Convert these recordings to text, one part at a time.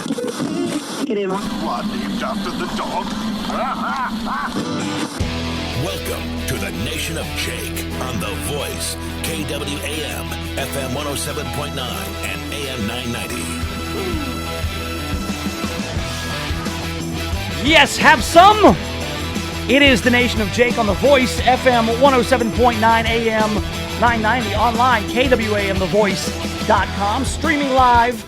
Blood named after the dog. Welcome to the Nation of Jake on The Voice, KWAM, FM 107.9 and AM 990. Yes, have some. It is the Nation of Jake on The Voice, FM 107.9 AM 990, online, KWAMTheVoice.com, streaming live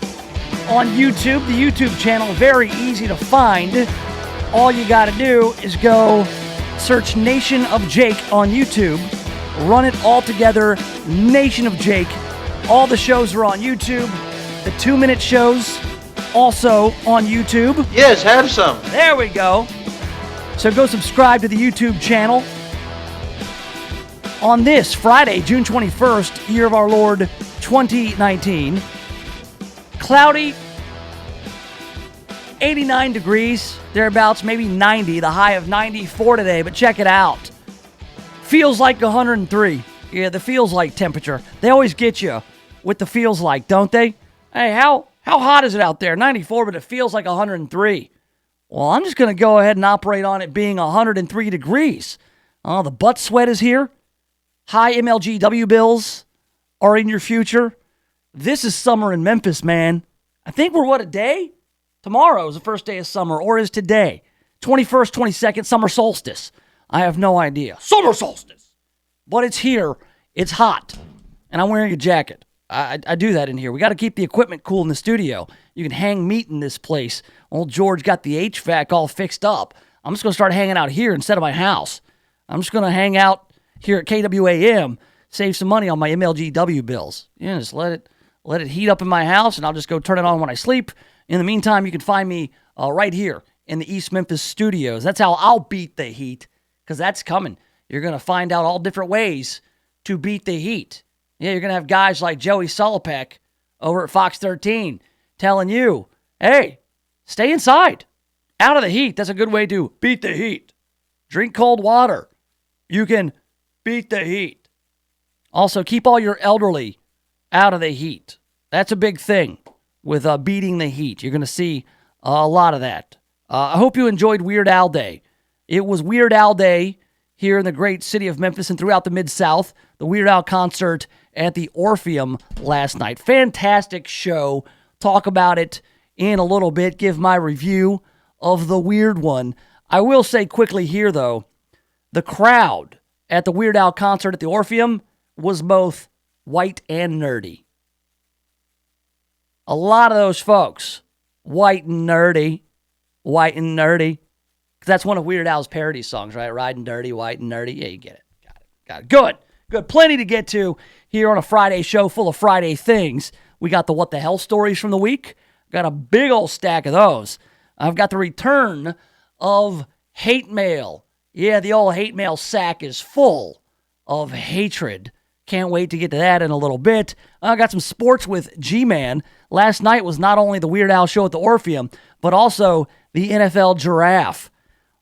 on YouTube. The YouTube channel, very easy to find. All you got to do is go search Nation of Jake on YouTube, run it all together, Nation of Jake. All the shows are on YouTube. The 2-minute shows also on YouTube. Yes, have some. There we go. So go subscribe to the YouTube channel. On this Friday, June 21st, year of our Lord 2019, cloudy, 89 degrees, thereabouts, maybe 90, the high of 94 today, but check it out. Feels like 103. Yeah, the feels like temperature. They always get you with the feels like, don't they? Hey, how hot is it out there? 94, but it feels like 103. Well, I'm just going to go ahead and operate on it being 103 degrees. Oh, the butt sweat is here. High MLGW bills are in your future. This is summer in Memphis, man. I think we're, a day? Tomorrow is the first day of summer, or is today? 21st, 22nd, summer solstice. I have no idea. Summer solstice! But it's here. It's hot. And I'm wearing a jacket. I do that in here. We got to keep the equipment cool in the studio. You can hang meat in this place. Old George got the HVAC all fixed up. I'm just going to start hanging out here instead of my house. I'm just going to hang out here at KWAM, save some money on my MLGW bills. Yeah, just let it heat up in my house, and I'll just go turn it on when I sleep. In the meantime, you can find me right here in the East Memphis studios. That's how I'll beat the heat, because that's coming. You're going to find out all different ways to beat the heat. Yeah, you're going to have guys like Joey Solopek over at Fox 13 telling you, hey, stay inside, out of the heat. That's a good way to beat the heat. Drink cold water. You can beat the heat. Also, keep all your elderly out of the heat. That's a big thing with beating the heat. You're going to see a lot of that. I hope you enjoyed Weird Al Day. It was Weird Al Day here in the great city of Memphis and throughout the Mid-South. The Weird Al concert at the Orpheum last night. Fantastic show. Talk about it in a little bit. Give my review of the weird one. I will say quickly here, though, the crowd at the Weird Al concert at the Orpheum was both white and nerdy. A lot of those folks, white and nerdy. That's one of Weird Al's parody songs, right? Riding dirty, white and nerdy. Yeah, you get it. Got it. Good. Plenty to get to here on a Friday show full of Friday things. We got the what the hell stories from the week. Got a big old stack of those. I've got the return of hate mail. Yeah, the old hate mail sack is full of hatred. Can't wait to get to that in a little bit. I got some sports with G-Man. Last night was not only the Weird Al show at the Orpheum, but also the NFL Giraffe.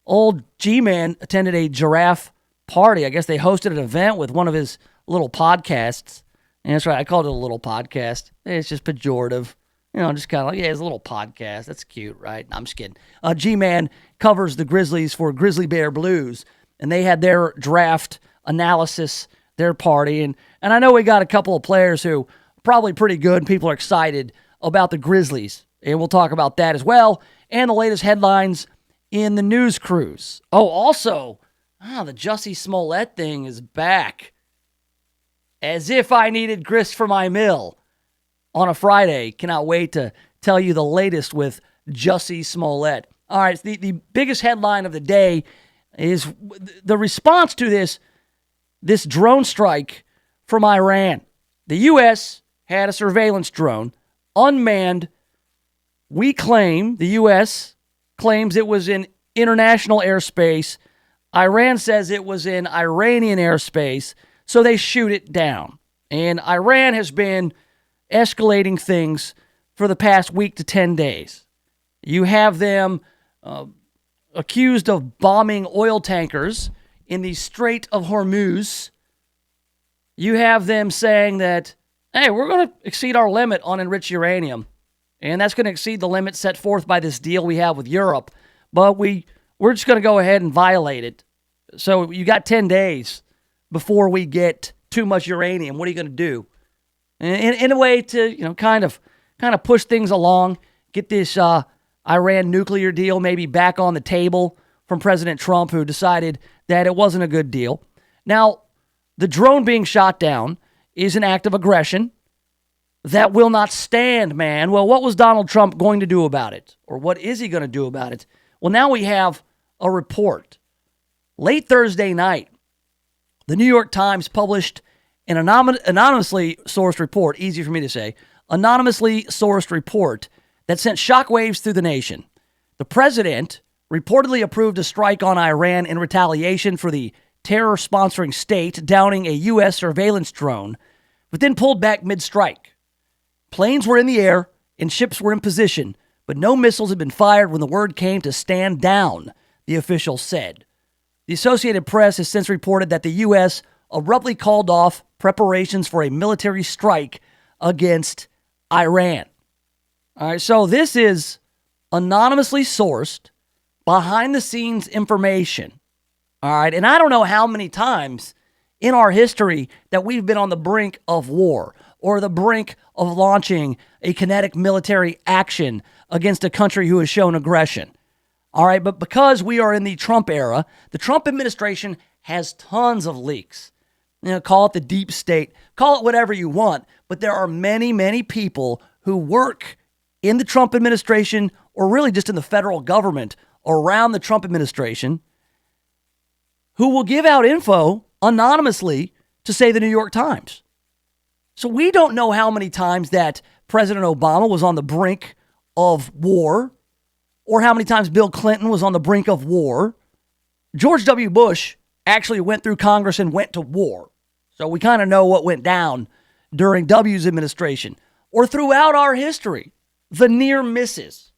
Old G-Man attended a giraffe party. I guess they hosted an event with one of his little podcasts. And that's right, I called it a little podcast. It's just pejorative. Just kind of like, yeah, it's a little podcast. That's cute, right? No, I'm just kidding. G-Man covers the Grizzlies for Grizzly Bear Blues, and they had their draft analysis, their party. And I know we got a couple of players who are probably pretty good. People are excited about the Grizzlies, and we'll talk about that as well. And the latest headlines in the news cruise. Oh, also, the Jussie Smollett thing is back. As if I needed grist for my mill on a Friday. Cannot wait to tell you the latest with Jussie Smollett. All right, the biggest headline of the day is the response to this drone strike from Iran. The U.S. had a surveillance drone, unmanned. The U.S. claims it was in international airspace. Iran says it was in Iranian airspace, so they shoot it down. And Iran has been escalating things for the past week to 10 days. You have them accused of bombing oil tankers in the Strait of Hormuz. You have them saying that, hey, we're going to exceed our limit on enriched uranium. And that's going to exceed the limit set forth by this deal we have with Europe. But we're just going to go ahead and violate it. So you got 10 days before we get too much uranium. What are you going to do? In a way to, kind of push things along, get this Iran nuclear deal maybe back on the table from President Trump, who decided that it wasn't a good deal. Now, the drone being shot down is an act of aggression that will not stand, man. Well, what was Donald Trump going to do about it? Or what is he going to do about it? Well, now we have a report. Late Thursday night, the New York Times published an anonymously sourced report, easy for me to say, anonymously sourced report that sent shockwaves through the nation. The president reportedly approved a strike on Iran in retaliation for the terror-sponsoring state downing a U.S. surveillance drone, but then pulled back mid-strike. Planes were in the air and ships were in position, but no missiles had been fired when the word came to stand down, the official said. The Associated Press has since reported that the U.S. abruptly called off preparations for a military strike against Iran. All right, so this is anonymously sourced, behind-the-scenes information. All right, and I don't know how many times in our history that we've been on the brink of war or the brink of launching a kinetic military action against a country who has shown aggression. All right, but because we are in the Trump era, the Trump administration has tons of leaks. Call it the deep state, call it whatever you want, but there are many, many people who work in the Trump administration or really just in the federal government around the Trump administration who will give out info anonymously to, say, the New York Times. So we don't know how many times that President Obama was on the brink of war or how many times Bill Clinton was on the brink of war. George W. Bush actually went through Congress and went to war. So we kind of know what went down during W's administration or throughout our history, the near misses.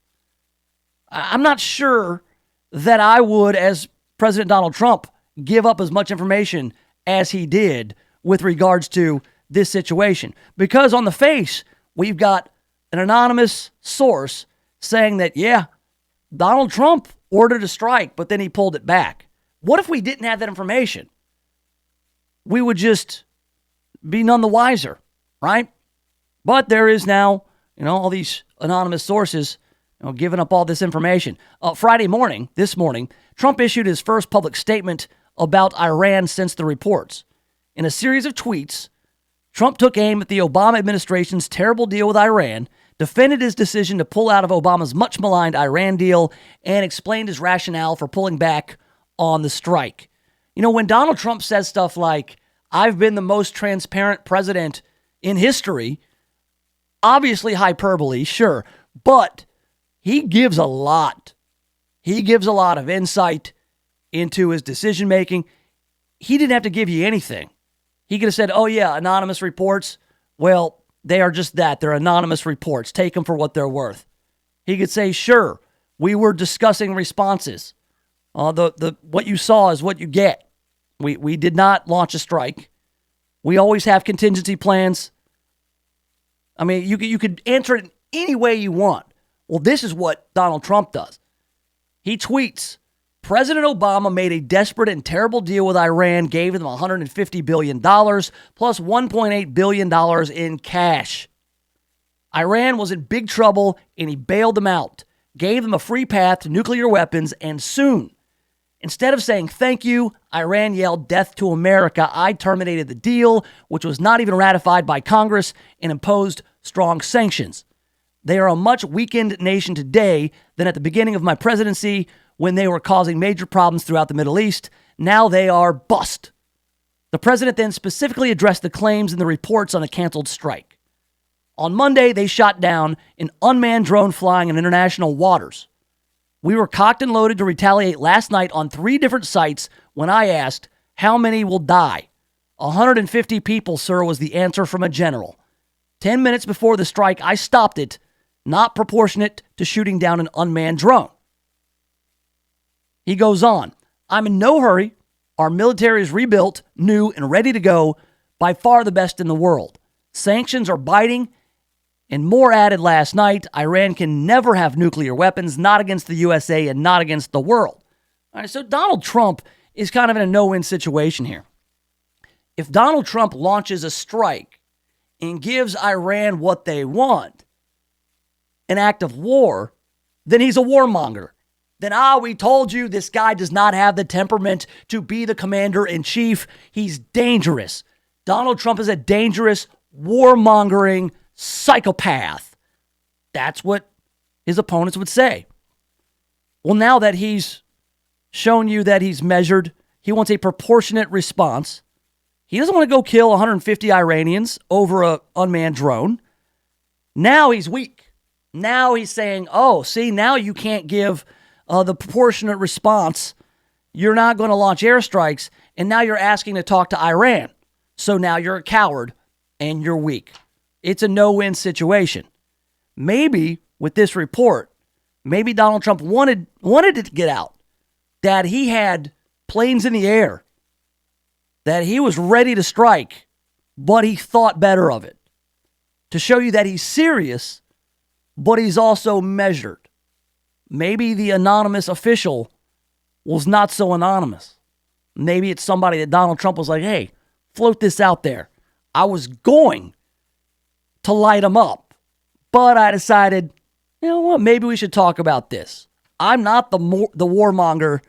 I'm not sure that I would, as President Donald Trump, give up as much information as he did with regards to this situation. Because on the face, we've got an anonymous source saying that, yeah, Donald Trump ordered a strike, but then he pulled it back. What if we didn't have that information? We would just be none the wiser, right? But there is now, all these anonymous sources, giving up all this information. This morning, Trump issued his first public statement about Iran since the reports. In a series of tweets, Trump took aim at the Obama administration's terrible deal with Iran, defended his decision to pull out of Obama's much maligned Iran deal, and explained his rationale for pulling back on the strike. When Donald Trump says stuff like, I've been the most transparent president in history, obviously hyperbole, sure, but he gives a lot. He gives a lot of insight into his decision making. He didn't have to give you anything. He could have said, oh yeah, anonymous reports. Well, they are just that. They're anonymous reports. Take them for what they're worth. He could say, sure, we were discussing responses. What you saw is what you get. We did not launch a strike. We always have contingency plans. I mean, you could answer it any way you want. Well, this is what Donald Trump does. He tweets, President Obama made a desperate and terrible deal with Iran, gave them $150 billion plus $1.8 billion in cash. Iran was in big trouble and he bailed them out, gave them a free path to nuclear weapons, and soon, instead of saying thank you, Iran yelled death to America. I terminated the deal, which was not even ratified by Congress, and imposed strong sanctions. They are a much weakened nation today than at the beginning of my presidency when they were causing major problems throughout the Middle East. Now they are bust. The president then specifically addressed the claims in the reports on a canceled strike. On Monday, they shot down an unmanned drone flying in international waters. We were cocked and loaded to retaliate last night on 3 different sites when I asked, how many will die? 150 people, sir, was the answer from a general. 10 minutes before the strike, I stopped it, not proportionate to shooting down an unmanned drone. He goes on, I'm in no hurry. Our military is rebuilt, new, and ready to go, by far the best in the world. Sanctions are biting, And more added last night, Iran can never have nuclear weapons, not against the USA and not against the world. All right, so Donald Trump is kind of in a no-win situation here. If Donald Trump launches a strike and gives Iran what they want, an act of war, then he's a warmonger. Then, we told you this guy does not have the temperament to be the commander-in-chief. He's dangerous. Donald Trump is a dangerous, warmongering psychopath. That's what his opponents would say. Well, now that he's shown you that he's measured, he wants a proportionate response. He doesn't want to go kill 150 Iranians over an unmanned drone. Now he's weak. Now he's saying, now you can't give the proportionate response. You're not going to launch airstrikes, and now you're asking to talk to Iran. So now you're a coward and you're weak. It's a no-win situation. Maybe with this report, maybe Donald Trump wanted it to get out that he had planes in the air, that he was ready to strike, but he thought better of it. To show you that he's serious, but he's also measured. Maybe the anonymous official was not so anonymous. Maybe it's somebody that Donald Trump was like, hey, float this out there. I was going to light him up, but I decided, you know what, maybe we should talk about this. I'm not the warmonger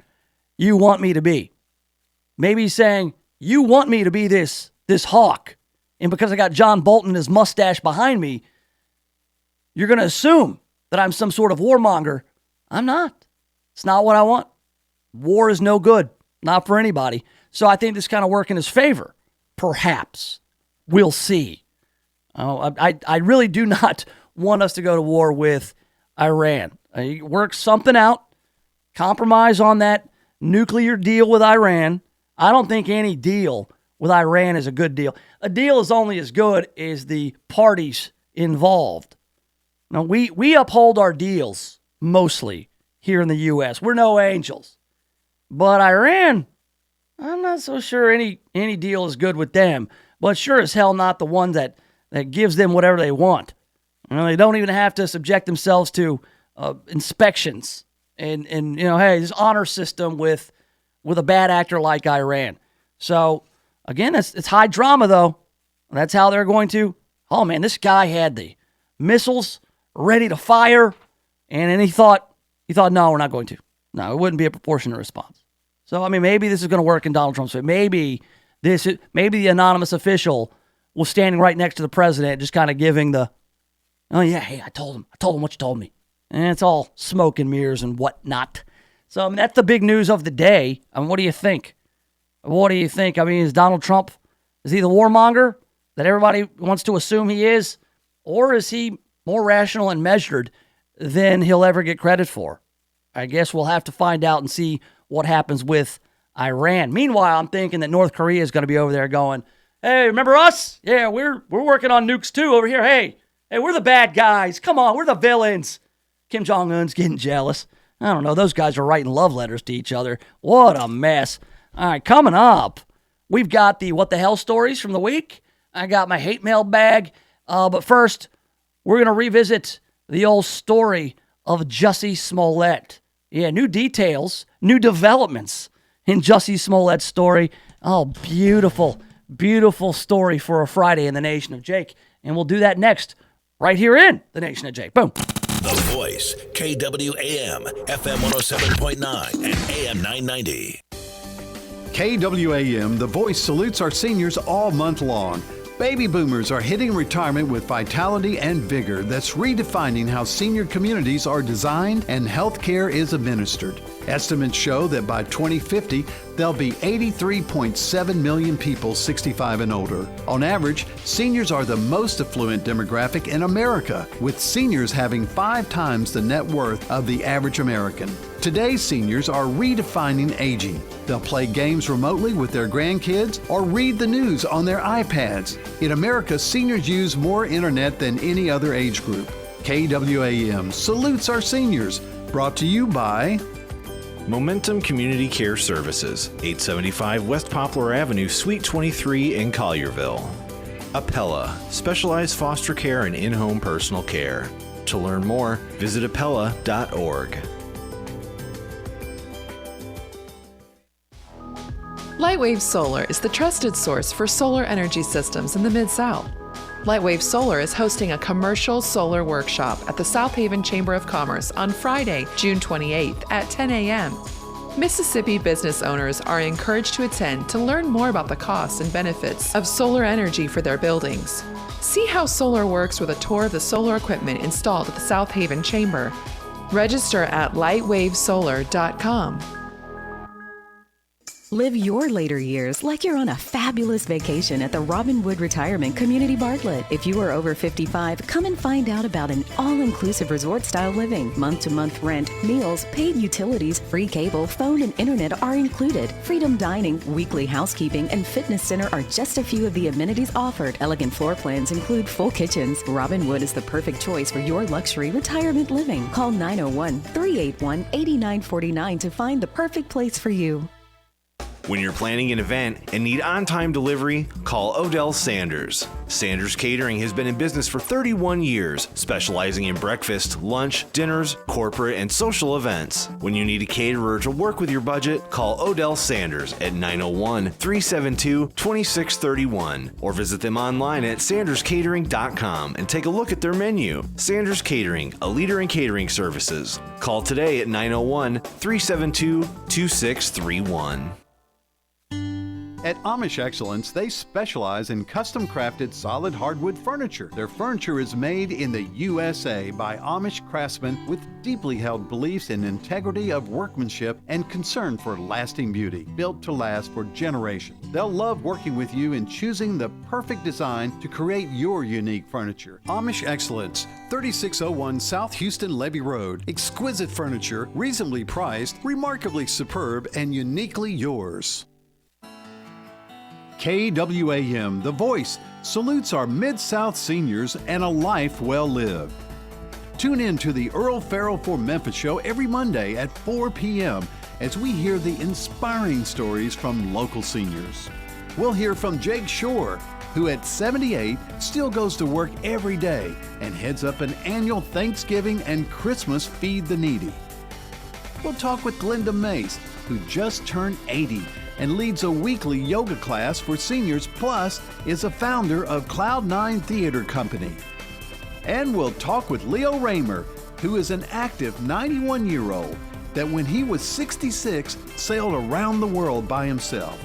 you want me to be. Maybe he's saying, you want me to be this hawk, and because I got John Bolton and his mustache behind me, you're going to assume that I'm some sort of warmonger. I'm not. It's not what I want. War is no good, not for anybody. So I think this kind of work in his favor. Perhaps. We'll see. I really do not want us to go to war with Iran. Work something out. Compromise on that nuclear deal with Iran. I don't think any deal with Iran is a good deal. A deal is only as good as the parties involved. Now, we uphold our deals mostly here in the U.S. We're no angels. But Iran, I'm not so sure any deal is good with them. But sure as hell not the one that gives them whatever they want. They don't even have to subject themselves to inspections and hey, this honor system with a bad actor like Iran. So, again, it's high drama, though. That's how they're going to. Oh, man, this guy had the missiles ready to fire, and then he thought, no, we're not going to. No, it wouldn't be a proportionate response. So, I mean, maybe this is going to work in Donald Trump's favor. Maybe the anonymous official was standing right next to the president, just kind of giving the, oh, yeah, hey, I told him what you told me. And it's all smoke and mirrors and whatnot. So, I mean, that's the big news of the day. I mean, what do you think? What do you think? I mean, is Donald Trump, is he the warmonger that everybody wants to assume he is? Or is he more rational and measured than he'll ever get credit for? I guess we'll have to find out and see what happens with Iran. Meanwhile, I'm thinking that North Korea is going to be over there going, hey, remember us? Yeah, we're working on nukes too over here. Hey, we're the bad guys. Come on, we're the villains. Kim Jong-un's getting jealous. I don't know. Those guys are writing love letters to each other. What a mess. All right, coming up, we've got the what the hell stories from the week. I got my hate mail bag. But first, we're going to revisit the old story of Jussie Smollett. Yeah, new details, new developments in Jussie Smollett's story. Oh, beautiful, beautiful story for a Friday in the Nation of Jake. And we'll do that next, right here in the Nation of Jake. Boom. The Voice, KWAM, FM 107.9 and AM 990. KWAM, The Voice salutes our seniors all month long. Baby boomers are hitting retirement with vitality and vigor that's redefining how senior communities are designed and healthcare is administered. Estimates show that by 2050, there'll be 83.7 million people 65 and older. On average, seniors are the most affluent demographic in America, with seniors having 5 times the net worth of the average American. Today's seniors are redefining aging. They'll play games remotely with their grandkids or read the news on their iPads. In America, seniors use more internet than any other age group. KWAM salutes our seniors. Brought to you by Momentum Community Care Services, 875 West Poplar Avenue, Suite 23 in Collierville. Appella, specialized foster care and in-home personal care. To learn more, visit appella.org. Lightwave Solar is the trusted source for solar energy systems in the Mid-South. Lightwave Solar is hosting a commercial solar workshop at the South Haven Chamber of Commerce on Friday, June 28th at 10 a.m. Mississippi business owners are encouraged to attend to learn more about the costs and benefits of solar energy for their buildings. See how solar works with a tour of the solar equipment installed at the South Haven Chamber. Register at lightwavesolar.com. Live your later years like you're on a fabulous vacation at the Robinwood Retirement Community Bartlett. If you are over 55, come and find out about an all-inclusive resort-style living. Month-to-month rent, meals, paid utilities, free cable, phone, and internet are included. Freedom dining, weekly housekeeping, and fitness center are just a few of the amenities offered. Elegant floor plans include full kitchens. Robinwood is the perfect choice for your luxury retirement living. Call 901-381-8949 to find the perfect place for you. When you're planning an event and need on-time delivery, call Odell Sanders. Sanders Catering has been in business for 31 years, specializing in breakfast, lunch, dinners, corporate, and social events. When you need a caterer to work with your budget, call Odell Sanders at 901-372-2631 or visit them online at sanderscatering.com and take a look at their menu. Sanders Catering, a leader in catering services. Call today at 901-372-2631. At Amish Excellence, they specialize in custom-crafted solid hardwood furniture. Their furniture is made in the USA by Amish craftsmen with deeply held beliefs in integrity of workmanship and concern for lasting beauty, built to last for generations. They'll love working with you in choosing the perfect design to create your unique furniture. Amish Excellence, 3601 South Houston Levee Road. Exquisite furniture, reasonably priced, remarkably superb, and uniquely yours. KWAM, The Voice, salutes our Mid-South seniors and a life well lived. Tune in to the Earl Farrell for Memphis show every Monday at 4 p.m. as we hear the inspiring stories from local seniors. We'll hear from Jake Shore, who at 78 still goes to work every day and heads up an annual Thanksgiving and Christmas Feed the Needy. We'll talk with Glenda Mace, who just turned 80 and leads a weekly yoga class for seniors, plus is a founder of Cloud9 Theater Company. And we'll talk with Leo Raymer, who is an active 91-year-old that when he was 66 sailed around the world by himself.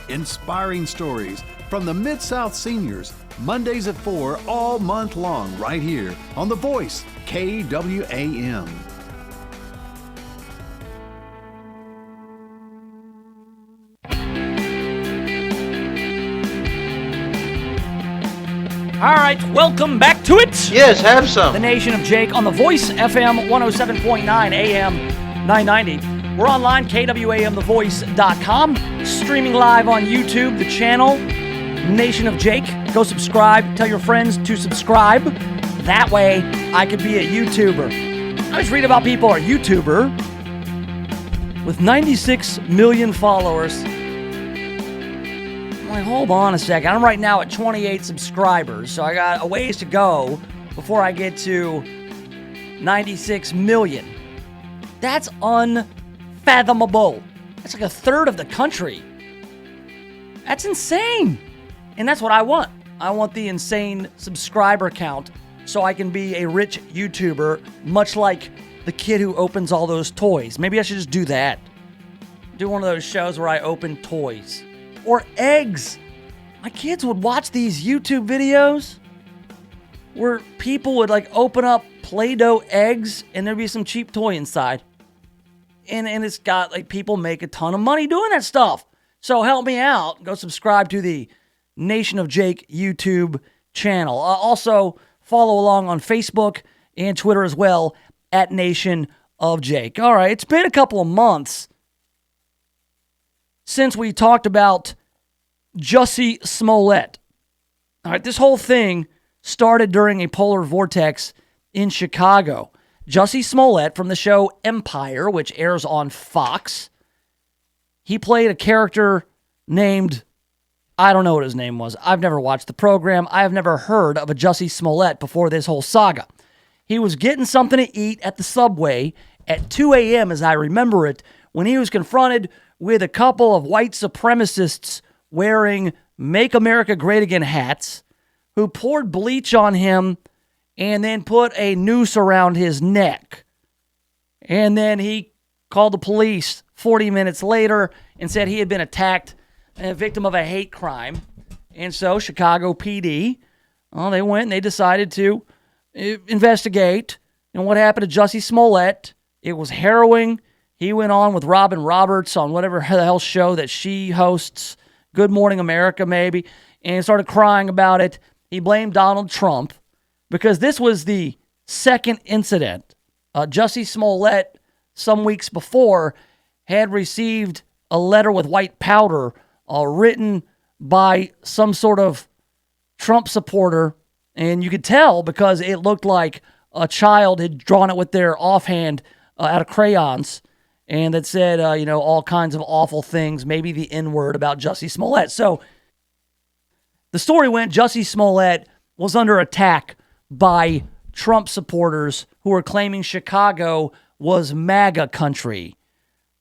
Inspiring stories from the Mid-South seniors, Mondays at 4 all month long right here on The Voice, KWAM. All right, welcome back to it. Yes, have some. The Nation of Jake on The Voice, FM 107.9, AM 990. We're online, KWAMTheVoice.com. Streaming live on YouTube, the channel, Nation of Jake. Go subscribe. Tell your friends to subscribe. That way, I could be a YouTuber. I always read about people who are YouTuber with 96 million followers. I'm like, hold on a second. I'm right now at 28 subscribers, so I got a ways to go before I get to 96 million. That's unfathomable. That's like a third of the country. That's insane. And that's what I want. I want the insane subscriber count so I can be a rich YouTuber, much like the kid who opens all those toys. Maybe I should just do that. Do one of those shows where I open toys. Or eggs. My kids would watch these YouTube videos where people would like open up Play-Doh eggs and there'd be some cheap toy inside. And it's got like people make a ton of money doing that stuff. So help me out. Go subscribe to the Nation of Jake YouTube channel. Also follow along on Facebook and Twitter as well at Nation of Jake. All right, it's been a couple of months since we talked about Jussie Smollett. All right, this whole thing started during a polar vortex in Chicago. Jussie Smollett from the show Empire, which airs on Fox. He played a character named I don't know what his name was. I've never watched the program. I have never heard of a Jussie Smollett before this whole saga. He was getting something to eat at the Subway at 2 a.m., as I remember it, when he was confronted with a couple of white supremacists wearing Make America Great Again hats who poured bleach on him and then put a noose around his neck. And then he called the police 40 minutes later and said he had been attacked, a victim of a hate crime. And so Chicago PD, they went and they decided to investigate. And what happened to Jussie Smollett? It was harrowing. He went on with Robin Roberts on whatever the hell show that she hosts, Good Morning America maybe, and started crying about it. He blamed Donald Trump because this was the second incident. Jussie Smollett, some weeks before, had received a letter with white powder written by some sort of Trump supporter, and you could tell because it looked like a child had drawn it with their offhand out of crayons, and that said, all kinds of awful things, maybe the N-word about Jussie Smollett. So the story went, Jussie Smollett was under attack by Trump supporters who were claiming Chicago was MAGA country.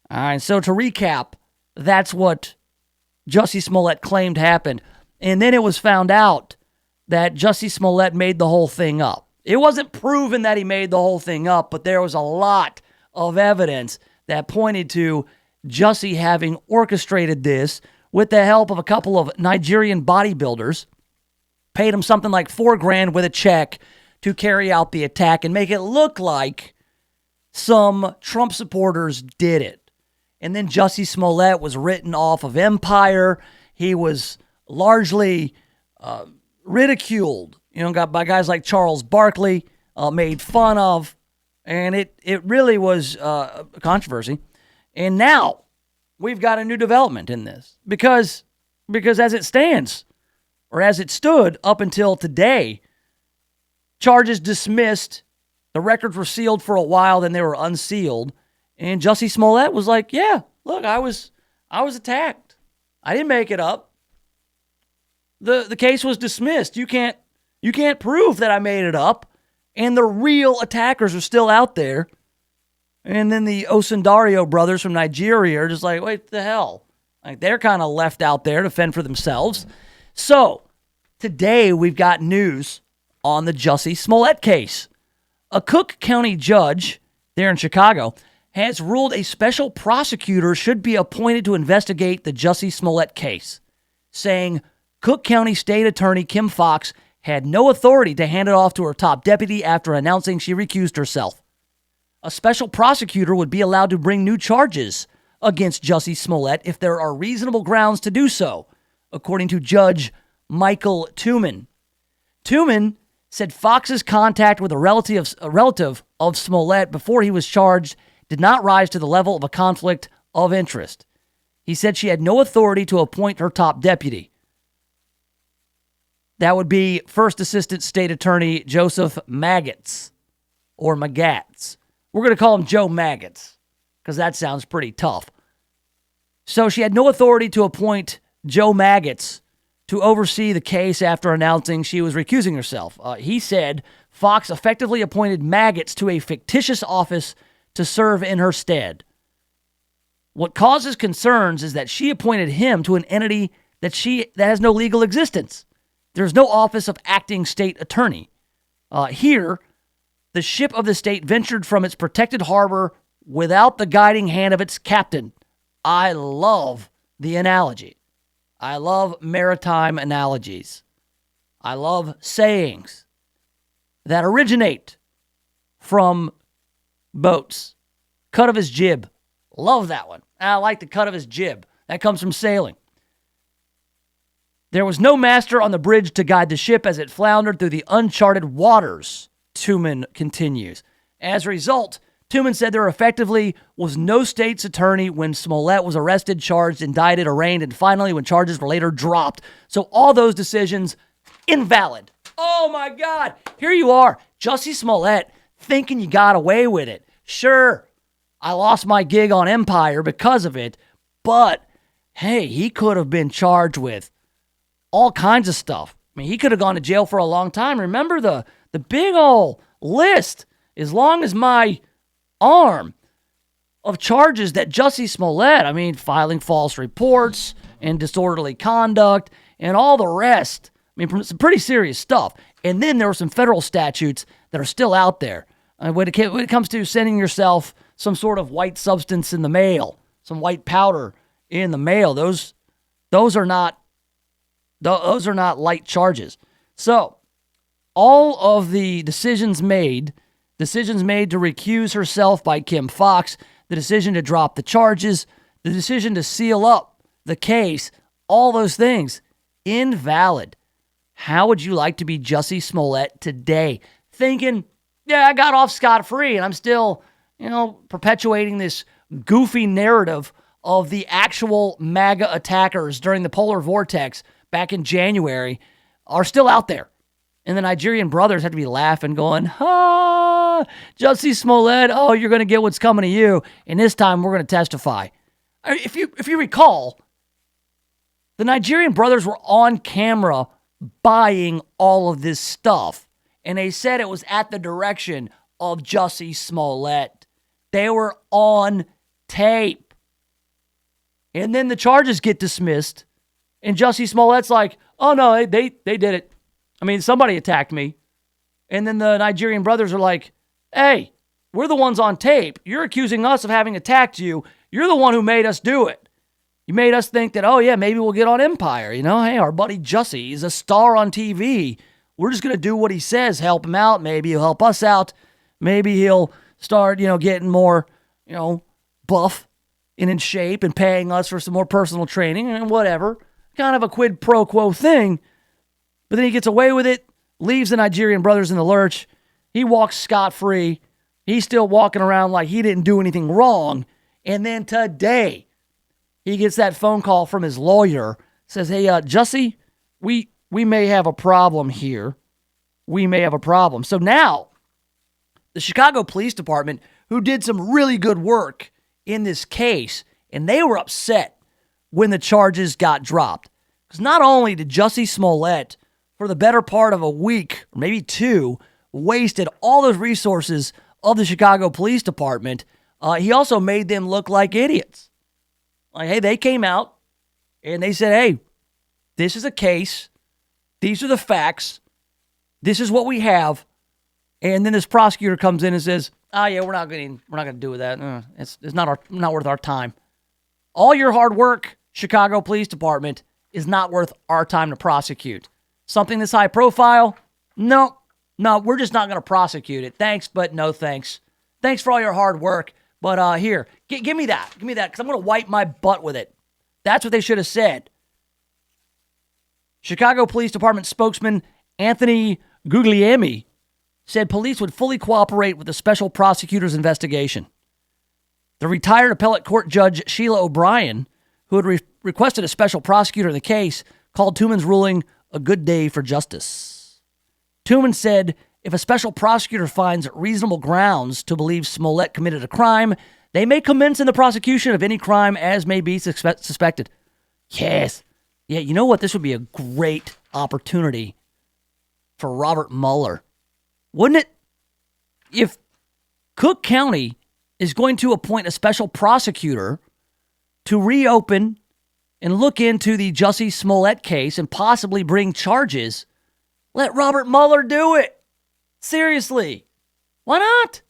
All right, so to recap, that's what Jussie Smollett claimed happened. And then it was found out that Jussie Smollett made the whole thing up. It wasn't proven that he made the whole thing up, but there was a lot of evidence that pointed to Jussie having orchestrated this with the help of a couple of Nigerian bodybuilders, paid him something like $4,000 with a check to carry out the attack and make it look like some Trump supporters did it. And then Jussie Smollett was written off of Empire. He was largely ridiculed, got by guys like Charles Barkley, made fun of, and it really was a controversy. And now we've got a new development in this because as it stands, or as it stood up until today, charges dismissed, the records were sealed for a while, then they were unsealed, and Jussie Smollett was like, yeah, look, I was attacked. I didn't make it up. The case was dismissed. You can't prove that I made it up, and the real attackers are still out there. And then the Osundario brothers from Nigeria are just like, wait, the hell? Like, they're kind of left out there to fend for themselves. So today we've got news on the Jussie Smollett case. A Cook County judge there in Chicago has ruled a special prosecutor should be appointed to investigate the Jussie Smollett case, saying Cook County State Attorney Kim Foxx had no authority to hand it off to her top deputy after announcing she recused herself. A special prosecutor would be allowed to bring new charges against Jussie Smollett if there are reasonable grounds to do so, according to Judge Michael Tuman. Tuman said Fox's contact with a relative of Smollett before he was charged did not rise to the level of a conflict of interest. He said she had no authority to appoint her top deputy. That would be First Assistant State Attorney Joseph Maggots, or Magats. We're going to call him Joe Maggots, because that sounds pretty tough. So she had no authority to appoint Joe Maggots to oversee the case after announcing she was recusing herself. He said Foxx effectively appointed Maggots to a fictitious office to serve in her stead. What causes concerns is that she appointed him to an entity that has no legal existence. There's no office of acting state attorney. Here, the ship of the state ventured from its protected harbor without the guiding hand of its captain. I love the analogy. I love maritime analogies. I love sayings that originate from boats. Cut of his jib. Love that one. I like the cut of his jib. That comes from sailing. There was no master on the bridge to guide the ship as it floundered through the uncharted waters, Tuman continues. As a result, Tuman said there effectively was no state's attorney when Smollett was arrested, charged, indicted, arraigned, and finally when charges were later dropped. So all those decisions, invalid. Oh my God. Here you are, Jussie Smollett, thinking you got away with it. Sure, I lost my gig on Empire because of it, but hey, he could have been charged with all kinds of stuff. I mean, he could have gone to jail for a long time. Remember the big old list, as long as my arm, of charges that Jussie Smollett, I mean, filing false reports and disorderly conduct and all the rest. I mean, some pretty serious stuff. And then there were some federal statutes that are still out there. When it comes to sending yourself some sort of white substance in the mail, some white powder in the mail, those are not light charges. So all of the decisions made to recuse herself by Kim Foxx, the decision to drop the charges, the decision to seal up the case, all those things, invalid. How would you like to be Jussie Smollett today? Thinking, yeah, I got off scot-free and I'm still, perpetuating this goofy narrative of the actual MAGA attackers during the polar vortex back in January are still out there. And the Nigerian brothers had to be laughing, going, Jussie Smollett, oh, you're going to get what's coming to you. And this time we're going to testify. If you recall, the Nigerian brothers were on camera buying all of this stuff. And they said it was at the direction of Jussie Smollett. They were on tape. And then the charges get dismissed. And Jussie Smollett's like, oh, no, they did it. I mean, somebody attacked me. And then the Nigerian brothers are like, hey, we're the ones on tape. You're accusing us of having attacked you. You're the one who made us do it. You made us think that, oh, yeah, maybe we'll get on Empire. Hey, our buddy Jussie is a star on TV. We're just going to do what he says, help him out. Maybe he'll help us out. Maybe he'll start, getting more, buff and in shape and paying us for some more personal training and whatever. Kind of a quid pro quo thing. But then he gets away with it, leaves the Nigerian brothers in the lurch. He walks scot-free. He's still walking around like he didn't do anything wrong. And then today, he gets that phone call from his lawyer. Says, hey, Jussie, we may have a problem here. We may have a problem. So now, the Chicago Police Department, who did some really good work in this case, and they were upset when the charges got dropped. Because not only did Jussie Smollett, for the better part of a week, or maybe two, wasted all those resources of the Chicago Police Department, he also made them look like idiots. Like, hey, they came out and they said, hey, this is a case. These are the facts. This is what we have. And then this prosecutor comes in and says, oh, yeah, we're not going to do that. It's not worth our time. All your hard work, Chicago Police Department, is not worth our time to prosecute. Something this high profile? No, we're just not going to prosecute it. Thanks, but no thanks. Thanks for all your hard work. But here, give me that. Give me that, because I'm going to wipe my butt with it. That's what they should have said. Chicago Police Department spokesman Anthony Guglielmi said police would fully cooperate with the special prosecutor's investigation. The retired appellate court judge Sheila O'Brien, who had requested a special prosecutor in the case, called Tooman's ruling a good day for justice. Tooman said if a special prosecutor finds reasonable grounds to believe Smollett committed a crime, they may commence in the prosecution of any crime as may be suspected. Yes. Yeah, you know what? This would be a great opportunity for Robert Mueller. Wouldn't it? If Cook County is going to appoint a special prosecutor to reopen and look into the Jussie Smollett case and possibly bring charges, let Robert Mueller do it. Seriously. Why not?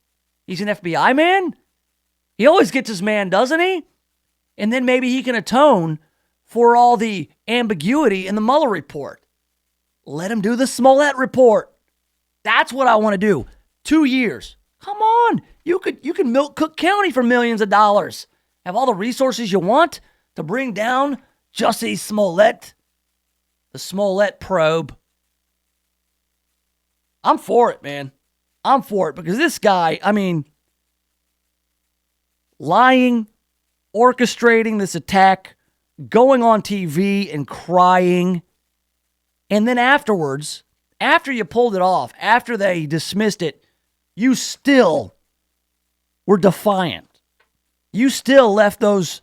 He's an FBI man. He always gets his man, doesn't he? And then maybe he can atone for all the ambiguity in the Mueller report. Let him do the Smollett report. That's what I want to do. 2 years. Come on. You can milk Cook County for millions of dollars. Have all the resources you want to bring down Jussie Smollett. The Smollett probe. I'm for it, man. I'm for it because this guy, lying, orchestrating this attack, going on TV and crying, and then afterwards, after you pulled it off, after they dismissed it, you still were defiant. You still left those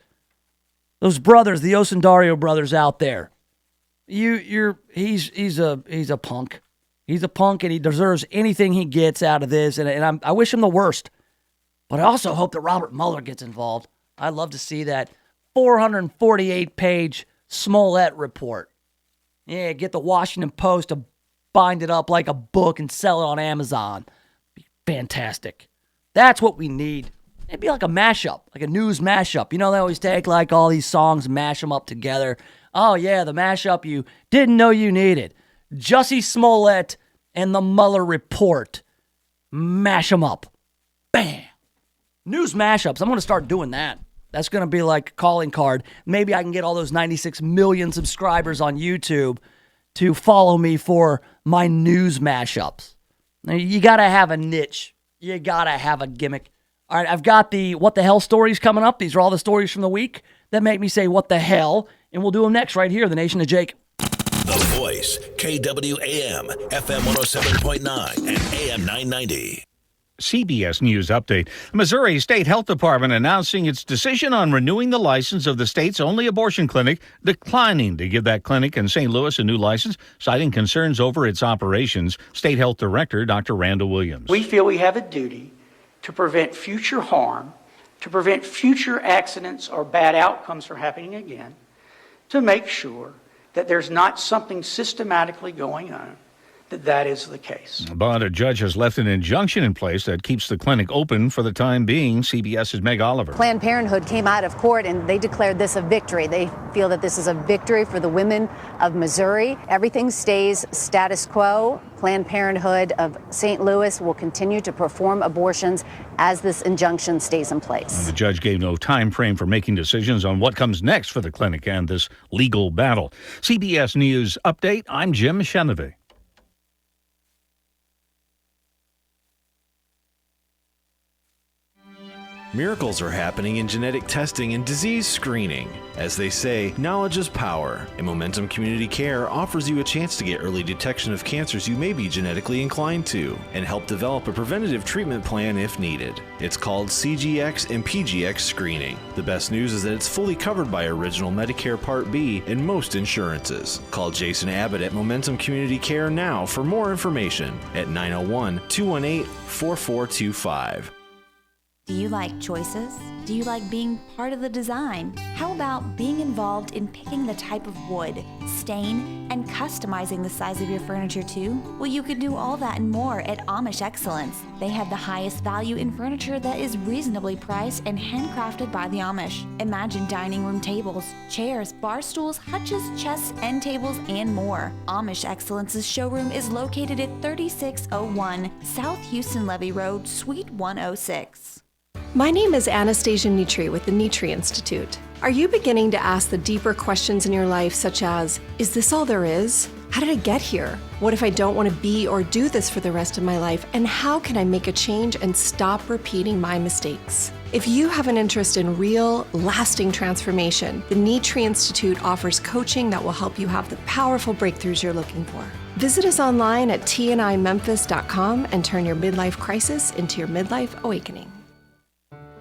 brothers, the Osundario brothers out there. He's a punk. He's a punk, and he deserves anything he gets out of this. And I wish him the worst. But I also hope that Robert Mueller gets involved. I'd love to see that 448-page Smollett report. Yeah, get the Washington Post to bind it up like a book and sell it on Amazon. Be fantastic. That's what we need. It'd be like a mashup, like a news mashup. You know, they always take like all these songs and mash them up together. Oh, yeah, the mashup you didn't know you needed. Jussie Smollett and the Mueller report. Mash them up. Bam. News mashups. I'm going to start doing that. That's going to be like a calling card. Maybe I can get all those 96 million subscribers on YouTube to follow me for my news mashups. Now, you got to have a niche. You got to have a gimmick. All right, I've got the what the hell stories coming up. These are all the stories from the week that make me say what the hell, and we'll do them next right here, The Nation of Jake. The Voice, KWAM, FM 107.9 and AM 990. CBS News Update. The Missouri State Health Department announcing its decision on renewing the license of the state's only abortion clinic, declining to give that clinic in St. Louis a new license, citing concerns over its operations. State Health Director Dr. Randall Williams. We feel we have a duty to prevent future harm, to prevent future accidents or bad outcomes from happening again, to make sure that there's not something systematically going on that is the case. But a judge has left an injunction in place that keeps the clinic open for the time being. CBS's Meg Oliver. Planned Parenthood came out of court and they declared this a victory. They feel that this is a victory for the women of Missouri. Everything stays status quo. Planned Parenthood of St. Louis will continue to perform abortions as this injunction stays in place. The judge gave no time frame for making decisions on what comes next for the clinic and this legal battle. CBS News Update, I'm Jim Chenevey. Miracles are happening in genetic testing and disease screening. As they say, knowledge is power, and Momentum Community Care offers you a chance to get early detection of cancers you may be genetically inclined to, and help develop a preventative treatment plan if needed. It's called CGX and PGX screening. The best news is that it's fully covered by Original Medicare Part B and most insurances. Call Jason Abbott at Momentum Community Care now for more information at 901-218-4425. Do you like choices? Do you like being part of the design? How about being involved in picking the type of wood, stain, and customizing the size of your furniture too? Well, you can do all that and more at Amish Excellence. They have the highest value in furniture that is reasonably priced and handcrafted by the Amish. Imagine dining room tables, chairs, bar stools, hutches, chests, end tables, and more. Amish Excellence's showroom is located at 3601 South Houston Levee Road, Suite 106. My name is Anastasia Nitri with the Nitri Institute. Are you beginning to ask the deeper questions in your life, such as, is this all there is? How did I get here? What if I don't want to be or do this for the rest of my life? And how can I make a change and stop repeating my mistakes? If you have an interest in real, lasting transformation, the Nitri Institute offers coaching that will help you have the powerful breakthroughs you're looking for. Visit us online at tnimemphis.com and turn your midlife crisis into your midlife awakening.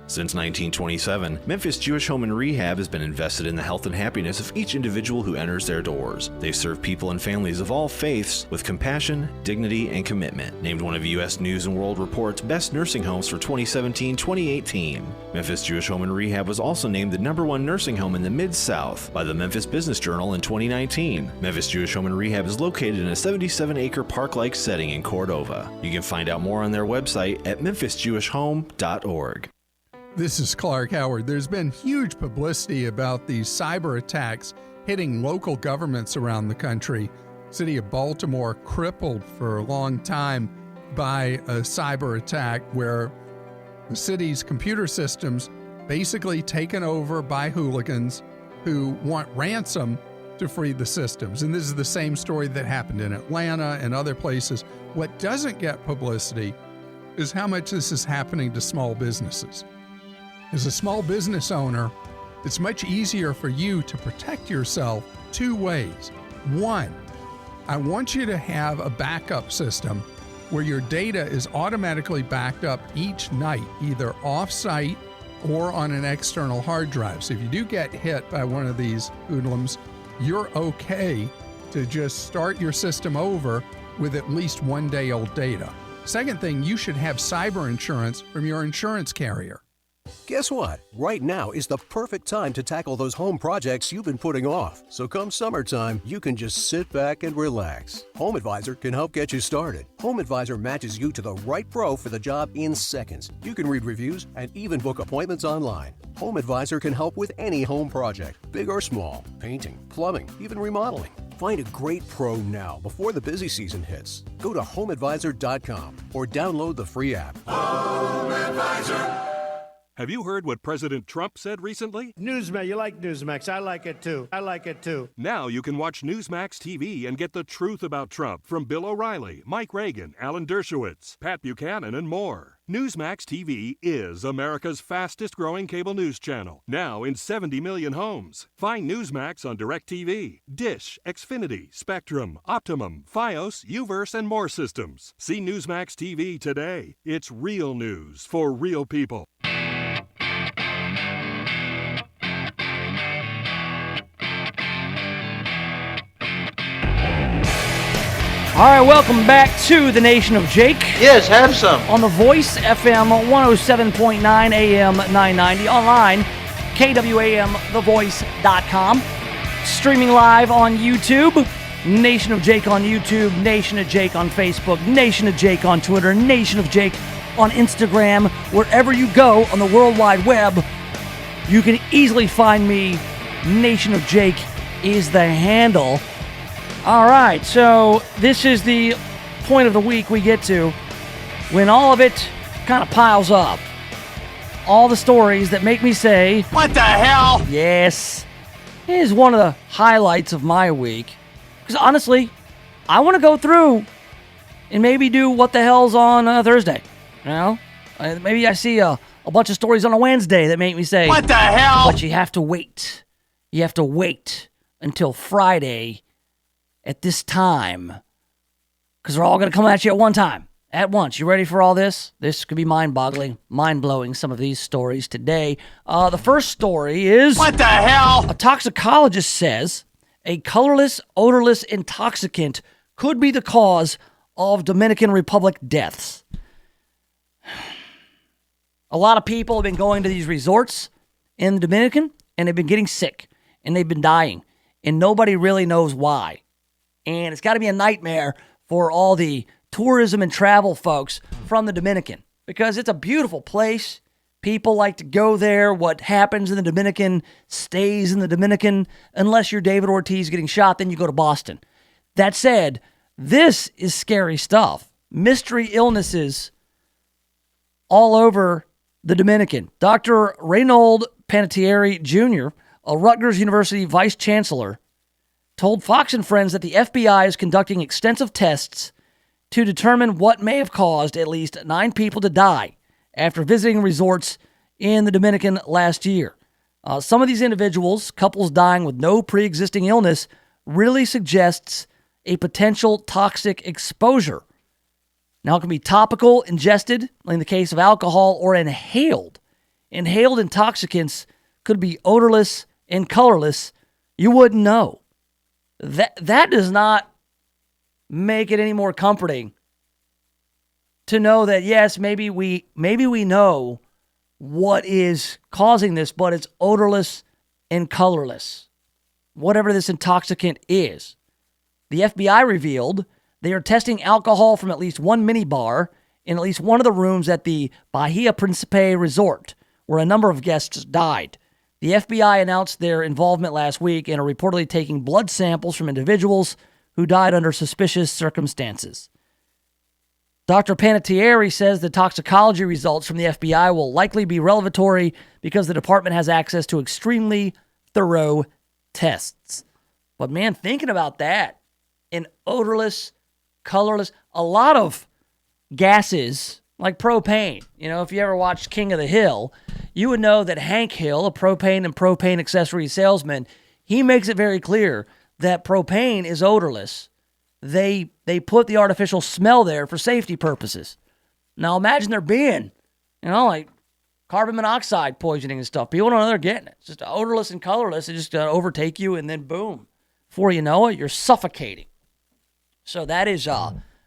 Since 1927, Memphis Jewish Home and Rehab has been invested in the health and happiness of each individual who enters their doors. They serve people and families of all faiths with compassion, dignity, and commitment. Named one of U.S. News & World Report's best nursing homes for 2017-2018. Memphis Jewish Home and Rehab was also named the #1 nursing home in the Mid-South by the Memphis Business Journal in 2019. Memphis Jewish Home and Rehab is located in a 77-acre park-like setting in Cordova. You can find out more on their website at memphisjewishhome.org. This is Clark Howard. There's been huge publicity about these cyber attacks hitting local governments around the country. City of Baltimore crippled for a long time by a cyber attack where the city's computer systems basically taken over by hooligans who want ransom to free the systems. And this is the same story that happened in Atlanta and other places. What doesn't get publicity is how much this is happening to small businesses. As a small business owner, it's much easier for you to protect yourself two ways. One, I want you to have a backup system where your data is automatically backed up each night, either off-site or on an external hard drive. So if you do get hit by one of these hoodlums, you're okay to just start your system over with at least 1 day old data. Second thing, you should have cyber insurance from your insurance carrier. Guess what? Right now is the perfect time to tackle those home projects you've been putting off. So come summertime, you can just sit back and relax. Home Advisor can help get you started. Home Advisor matches you to the right pro for the job in seconds. You can read reviews and even book appointments online. Home Advisor can help with any home project, big or small, painting, plumbing, even remodeling. Find a great pro now before the busy season hits. Go to homeadvisor.com or download the free app. Home Advisor. Have you heard what President Trump said recently? Newsmax, you like Newsmax. I like it too. Now you can watch Newsmax TV and get the truth about Trump from Bill O'Reilly, Mike Reagan, Alan Dershowitz, Pat Buchanan, and more. Newsmax TV is America's fastest growing cable news channel, now in 70 million homes. Find Newsmax on DirecTV, Dish, Xfinity, Spectrum, Optimum, Fios, Uverse, and more systems. See Newsmax TV today. It's real news for real people. All right, welcome back to the Nation of Jake. Yes, have some. On the Voice, FM 107.9 AM 990. Online, KWAMTheVoice.com. Streaming live on YouTube. Nation of Jake on YouTube. Nation of Jake on Facebook. Nation of Jake on Twitter. Nation of Jake on Instagram. Wherever you go on the World Wide Web, you can easily find me. Nation of Jake is the handle. All right, so this is the point of the week we get to when all of it kind of piles up. All the stories that make me say, what the hell? Yes. It is one of the highlights of my week. Because honestly, I want to go through and maybe do what the hell's on Thursday. You know? Maybe I see a bunch of stories on a Wednesday that make me say, what the hell? But you have to wait. You have to wait until Friday at this time, because they're all going to come at you at one time, at once. You ready for all this? This could be mind-boggling, mind-blowing, some of these stories today. The first story is... what the hell? A toxicologist says a colorless, odorless intoxicant could be the cause of Dominican Republic deaths. A lot of people have been going to these resorts in the Dominican, and they've been getting sick, and they've been dying, and nobody really knows why. And it's got to be a nightmare for all the tourism and travel folks from the Dominican, because it's a beautiful place. People like to go there. What happens in the Dominican stays in the Dominican. Unless you're David Ortiz getting shot, then you go to Boston. That said, this is scary stuff. Mystery illnesses all over the Dominican. Dr. Reynold Panettiere Jr., a Rutgers University vice chancellor, told Fox and Friends that the FBI is conducting extensive tests to determine what may have caused at least 9 people to die after visiting resorts in the Dominican last year. Some of these individuals, couples dying with no pre-existing illness, really suggests a potential toxic exposure. Now, it can be topical, ingested, in the case of alcohol, or inhaled. Inhaled intoxicants could be odorless and colorless. You wouldn't know. That does not make it any more comforting to know that, yes, maybe we know what is causing this, but it's odorless and colorless. Whatever this intoxicant is. The FBI revealed they are testing alcohol from at least one minibar in at least one of the rooms at the Bahia Principe Resort, where a number of guests died. The FBI announced their involvement last week and are reportedly taking blood samples from individuals who died under suspicious circumstances. Dr. Panettiere says the toxicology results from the FBI will likely be revelatory because the department has access to extremely thorough tests. But man, thinking about that, an odorless, colorless, a lot of gases like propane. You know, if you ever watched King of the Hill, you would know that Hank Hill, a propane and propane accessory salesman, he makes it very clear that propane is odorless. They put the artificial smell there for safety purposes. Now imagine there being, like carbon monoxide poisoning and stuff. People don't know they're getting it. It's just odorless and colorless. It's just going to overtake you and then boom, Before you know it, you're suffocating. So that is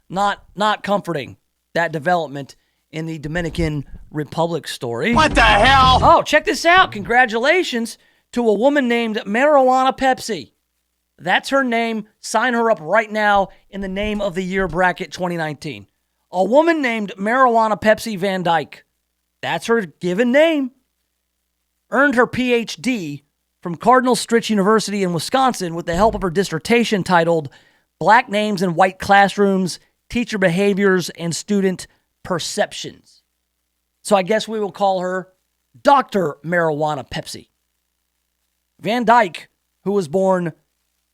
not comforting, that development in the Dominican Republic story. What the hell? Oh, check this out. Congratulations to a woman named Marijuana Pepsi. That's her name. Sign her up right now in the Name of the Year bracket 2019. A woman named Marijuana Pepsi Van Dyke. That's her given name. Earned her PhD from Cardinal Stritch University in Wisconsin with the help of her dissertation titled Black Names in White Classrooms, Teacher Behaviors, and Student Perceptions. So I guess we will call her Dr. Marijuana Pepsi. Van Dyke, who was born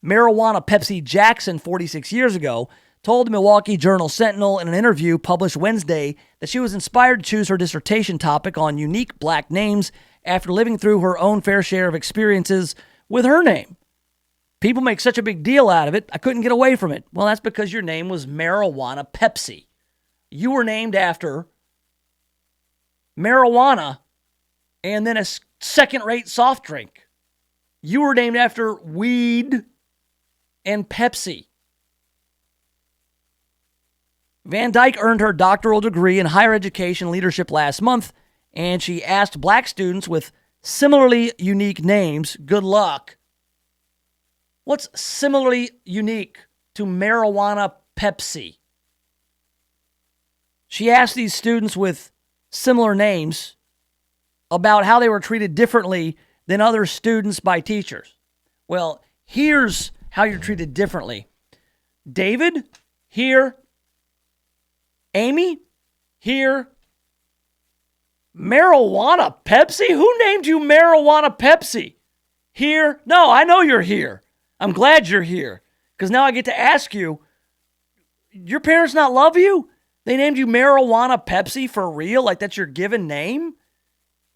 Marijuana Pepsi Jackson 46 years ago, told the Milwaukee Journal-Sentinel in an interview published Wednesday that she was inspired to choose her dissertation topic on unique black names after living through her own fair share of experiences with her name. People make such a big deal out of it, I couldn't get away from it. Well, that's because your name was Marijuana Pepsi. You were named after marijuana and then a second-rate soft drink. You were named after weed and Pepsi. Van Dyke earned her doctoral degree in higher education leadership last month, and she asked black students with similarly unique names, good luck. What's similarly unique to Marijuana Pepsi? She asked these students with similar names about how they were treated differently than other students by teachers. Well, here's how you're treated differently. David, here. Amy, here. Marijuana Pepsi? Who named you Marijuana Pepsi? Here? No, I know you're here. I'm glad you're here. Because now I get to ask you, your parents not love you? They named you Marijuana Pepsi for real? Like that's your given name?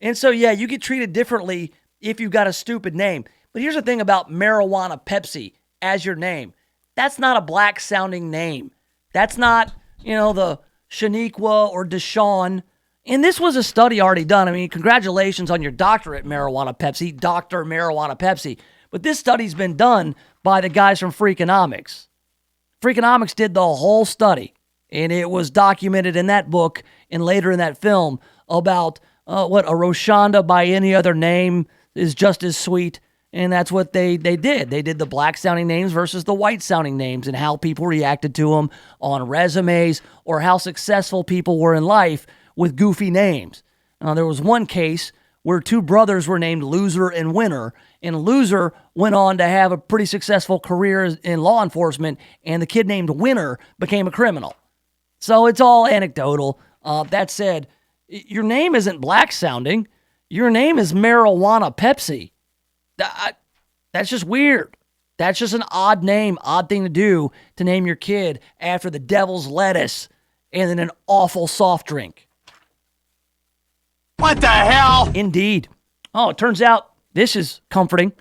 And so, yeah, you get treated differently if you got a stupid name. But here's the thing about Marijuana Pepsi as your name. That's not a black-sounding name. That's not, the Shaniqua or Deshaun. And this was a study already done. I mean, congratulations on your doctorate, Marijuana Pepsi, Dr. Marijuana Pepsi. But this study's been done by the guys from Freakonomics. Freakonomics did the whole study, and it was documented in that book and later in that film about what a Roshonda by any other name is just as sweet. And that's what they did. They did the black-sounding names versus the white-sounding names and how people reacted to them on resumes or how successful people were in life with goofy names. There was one case where two brothers were named Loser and Winner, and Loser went on to have a pretty successful career in law enforcement, and the kid named Winner became a criminal. So it's all anecdotal. That said, your name isn't black-sounding. Your name is Marijuana Pepsi. That's just weird. That's just an odd name, odd thing to do to name your kid after the devil's lettuce and then an awful soft drink. What the hell? Indeed. Oh, it turns out this is comforting.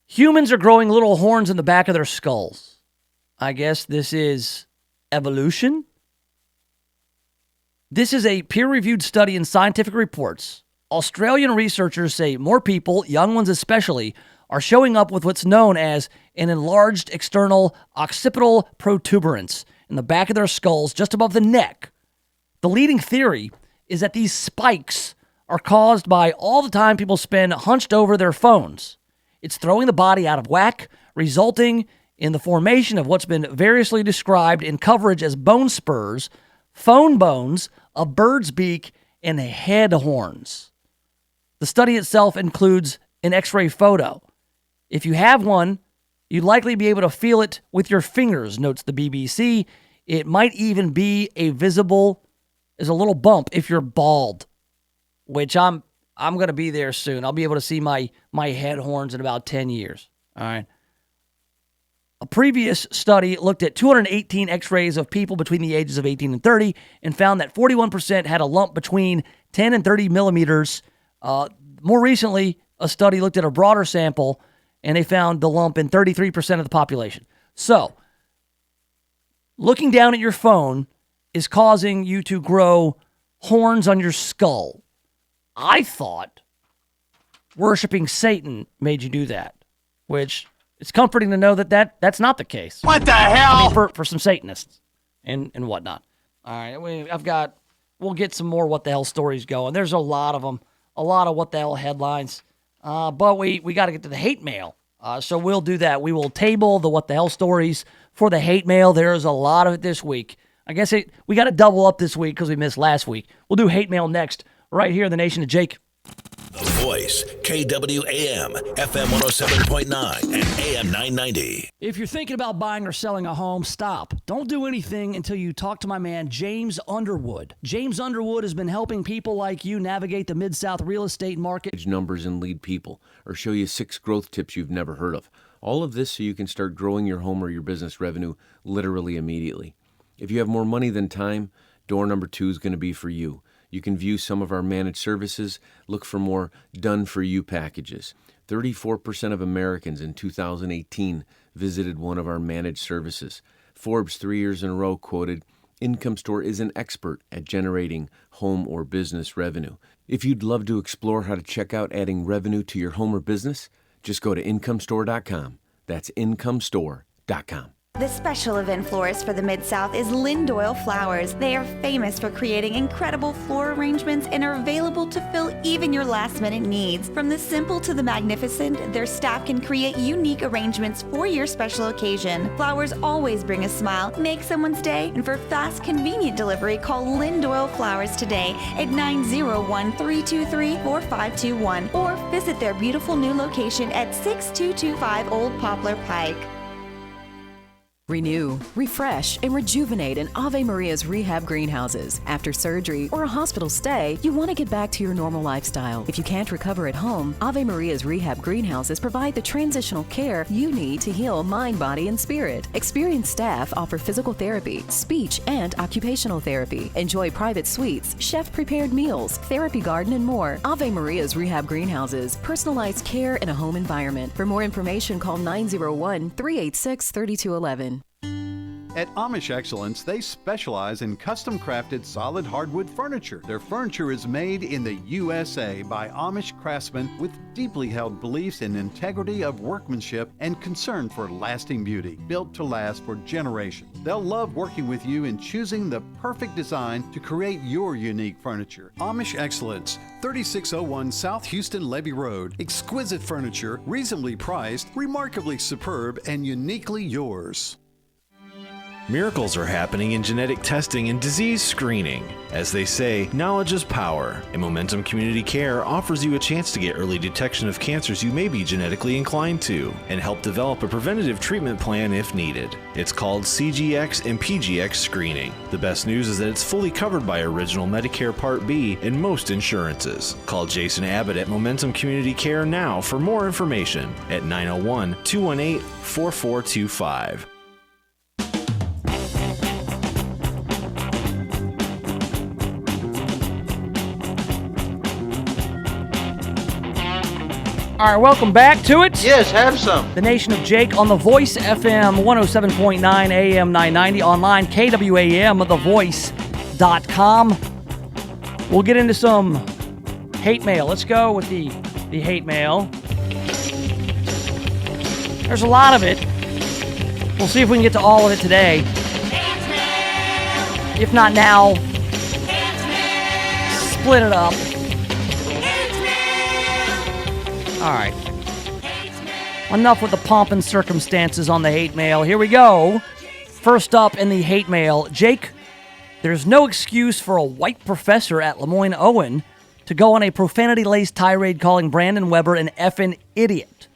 Humans are growing little horns in the back of their skulls. I guess this is evolution. This is a peer-reviewed study in Scientific Reports. Australian researchers say more people, young ones especially, are showing up with what's known as an enlarged external occipital protuberance in the back of their skulls just above the neck. The leading theory is that these spikes are caused by all the time people spend hunched over their phones. It's throwing the body out of whack, resulting in the formation of what's been variously described in coverage as bone spurs, phone bones, a bird's beak, and head horns. The study itself includes an X-ray photo. If you have one, you'd likely be able to feel it with your fingers, notes the BBC. It might even be visible as a little bump if you're bald, which I'm going to be there soon. I'll be able to see my head horns in about 10 years. All right. A previous study looked at 218 X-rays of people between the ages of 18 and 30 and found that 41% had a lump between 10 and 30 millimeters. More recently, a study looked at a broader sample, and they found the lump in 33% of the population. So, looking down at your phone is causing you to grow horns on your skull. I thought worshiping Satan made you do that, which it's comforting to know that's not the case. What the hell? I mean, for some Satanists and whatnot. All right, we'll get some more what the hell stories going. There's a lot of them, a lot of what the hell headlines. But we got to get to the hate mail. So we'll do that. We will table the what the hell stories for the hate mail. There's a lot of it this week. I guess we got to double up this week because we missed last week. We'll do hate mail next, right here in the Nation of Jake. The Voice, KWAM, FM 107.9 and AM 990. If you're thinking about buying or selling a home, stop. Don't do anything until you talk to my man, James Underwood. James Underwood has been helping people like you navigate the Mid-South real estate market. Numbers and lead people, or show you 6 growth tips you've never heard of. All of this so you can start growing your home or your business revenue literally immediately. If you have more money than time, door number 2 is going to be for you. You can view some of our managed services, look for more done-for-you packages. 34% of Americans in 2018 visited one of our managed services. Forbes 3 years in a row quoted, "Income Store is an expert at generating home or business revenue." If you'd love to explore how to check out adding revenue to your home or business, just go to incomestore.com. That's incomestore.com. The special event florist for the Mid-South is Lynn Doyle Flowers. They are famous for creating incredible floral arrangements and are available to fill even your last-minute needs. From the simple to the magnificent, their staff can create unique arrangements for your special occasion. Flowers always bring a smile, make someone's day, and for fast, convenient delivery, call Lynn Doyle Flowers today at 901-323-4521 or visit their beautiful new location at 6225 Old Poplar Pike. Renew, refresh, and rejuvenate in Ave Maria's rehab greenhouses. After surgery or a hospital stay, you want to get back to your normal lifestyle. If you can't recover at home, Ave Maria's rehab greenhouses provide the transitional care you need to heal mind, body, and spirit. Experienced staff offer physical therapy, speech, and occupational therapy. Enjoy private suites, chef-prepared meals, therapy garden, and more. Ave Maria's rehab greenhouses, personalized care in a home environment. For more information, call 901-386-3211. At Amish Excellence, they specialize in custom-crafted solid hardwood furniture. Their furniture is made in the USA by Amish craftsmen with deeply held beliefs in integrity of workmanship and concern for lasting beauty, built to last for generations. They'll love working with you in choosing the perfect design to create your unique furniture. Amish Excellence, 3601 South Houston Levee Road. Exquisite furniture, reasonably priced, remarkably superb, and uniquely yours. Miracles are happening in genetic testing and disease screening. As they say, knowledge is power, and Momentum Community Care offers you a chance to get early detection of cancers you may be genetically inclined to, and help develop a preventative treatment plan if needed. It's called CGX and PGX screening. The best news is that it's fully covered by Original Medicare Part B and most insurances. Call Jason Abbott at Momentum Community Care now for more information at 901-218-4425. All right, welcome back to it. Yes, have some. The Nation of Jake on The Voice, FM 107.9 AM 990, online, KWAM, thevoice.com. We'll get into some hate mail. Let's go with the hate mail. There's a lot of it. We'll see if we can get to all of it today. If not now, split it up. All right. Enough with the pomp and circumstances on the hate mail. Here we go. First up in the hate mail, Jake, there's no excuse for a white professor at Lemoyne Owen to go on a profanity-laced tirade calling Brandon Weber an effing idiot.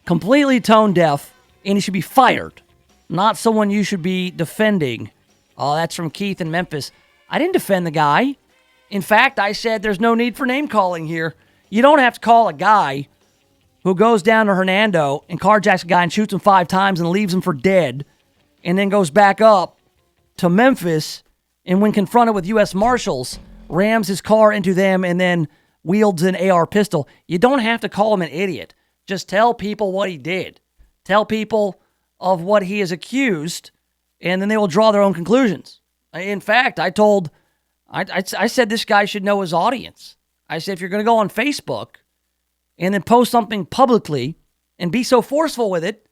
Completely tone deaf, and he should be fired. Not someone you should be defending. Oh, that's from Keith in Memphis. I didn't defend the guy. In fact, I said there's no need for name-calling here. You don't have to call a guy who goes down to Hernando and carjacks a guy and shoots him 5 times and leaves him for dead, and then goes back up to Memphis, and when confronted with U.S. Marshals, rams his car into them and then wields an AR pistol. You don't have to call him an idiot. Just tell people what he did. Tell people of what he is accused, and then they will draw their own conclusions. In fact, I said this guy should know his audience. I said, if you're going to go on Facebook and then post something publicly and be so forceful with it,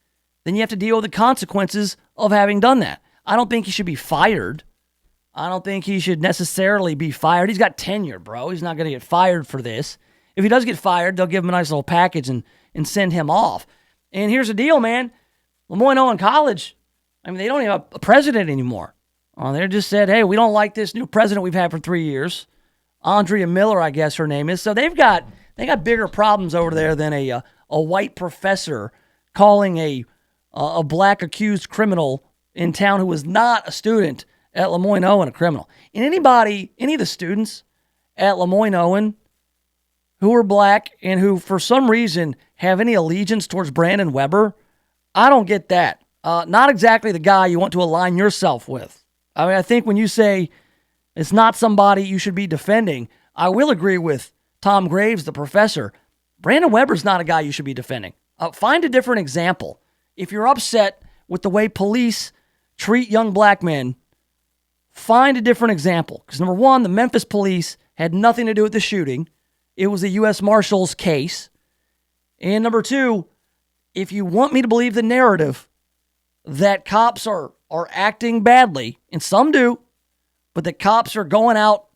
then you have to deal with the consequences of having done that. I don't think he should be fired. I don't think he should necessarily be fired. He's got tenure, bro. He's not going to get fired for this. If he does get fired, they'll give him a nice little package and send him off. And here's the deal, man. Lemoyne-Owen College, I mean, they don't even have a president anymore. They just said, hey, we don't like this new president we've had for 3 years. Andrea Miller, I guess her name is. So they got bigger problems over there than a white professor calling a black accused criminal in town who was not a student at Lemoyne-Owen a criminal. And any of the students at Lemoyne-Owen who are black and who for some reason have any allegiance towards Brandon Weber, I don't get that. Not exactly the guy you want to align yourself with. I mean, I think when you say it's not somebody you should be defending, I will agree with Tom Graves, the professor. Brandon Weber's not a guy you should be defending. Find a different example. If you're upset with the way police treat young black men, find a different example. Because number one, the Memphis police had nothing to do with the shooting. It was a U.S. Marshals case. And number two, if you want me to believe the narrative that cops are acting badly, and some do, but that cops are going out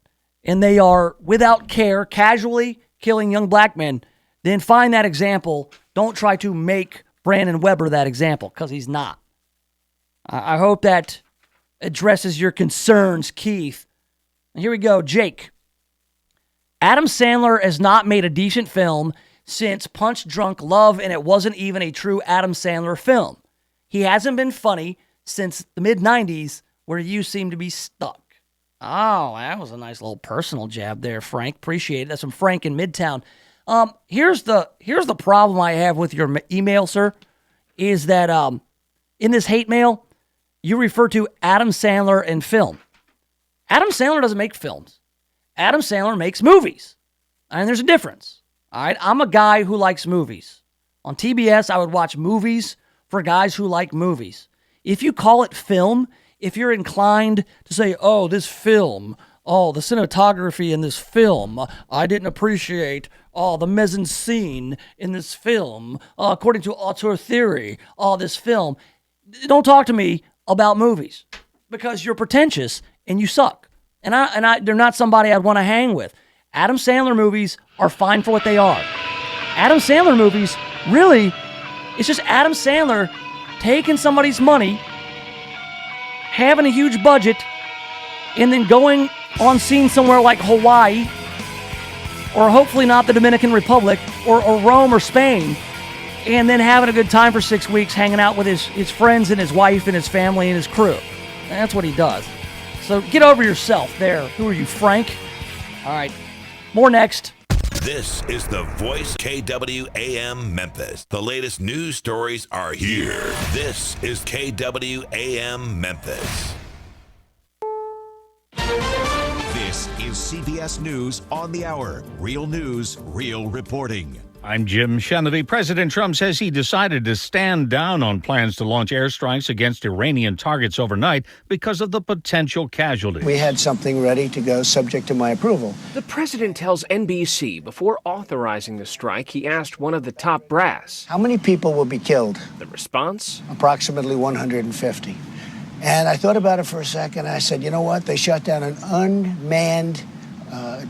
and they are, without care, casually killing young black men, then find that example. Don't try to make Brandon Weber that example, because he's not. I hope that addresses your concerns, Keith. And here we go, Jake. Adam Sandler has not made a decent film since Punch Drunk Love, and it wasn't even a true Adam Sandler film. He hasn't been funny since the mid-90s, where you seem to be stuck. Oh, that was a nice little personal jab there, Frank. Appreciate it. That's from Frank in Midtown. Here's the problem I have with your email, sir, is that in this hate mail, you refer to Adam Sandler and film. Adam Sandler doesn't make films. Adam Sandler makes movies. And there's a difference. All right, I'm a guy who likes movies. On TBS, I would watch movies for guys who like movies. If you call it film, if you're inclined to say, oh, this film, oh, the cinematography in this film, I didn't appreciate, oh, the mise-en-scene in this film, according to auteur theory, this film, don't talk to me about movies, because you're pretentious and you suck. And they're not somebody I'd want to hang with. Adam Sandler movies are fine for what they are. Adam Sandler movies, really, it's just Adam Sandler taking somebody's money, having a huge budget, and then going on scene somewhere like Hawaii, or hopefully not the Dominican Republic, or Rome or Spain, and then having a good time for 6 weeks hanging out with his friends and his wife and his family and his crew. That's what he does. So get over yourself there. Who are you, Frank? All right. More next. This is the Voice KWAM Memphis. The latest news stories are here. This is KWAM Memphis. This is CBS News on the Hour. Real news, real reporting. I'm Jim Kennedy. President Trump says he decided to stand down on plans to launch airstrikes against Iranian targets overnight because of the potential casualties. We had something ready to go subject to my approval. The president tells NBC before authorizing the strike, he asked one of the top brass, how many people will be killed? The response? Approximately 150. And I thought about it for a second. I said, you know what? They shot down an unmanned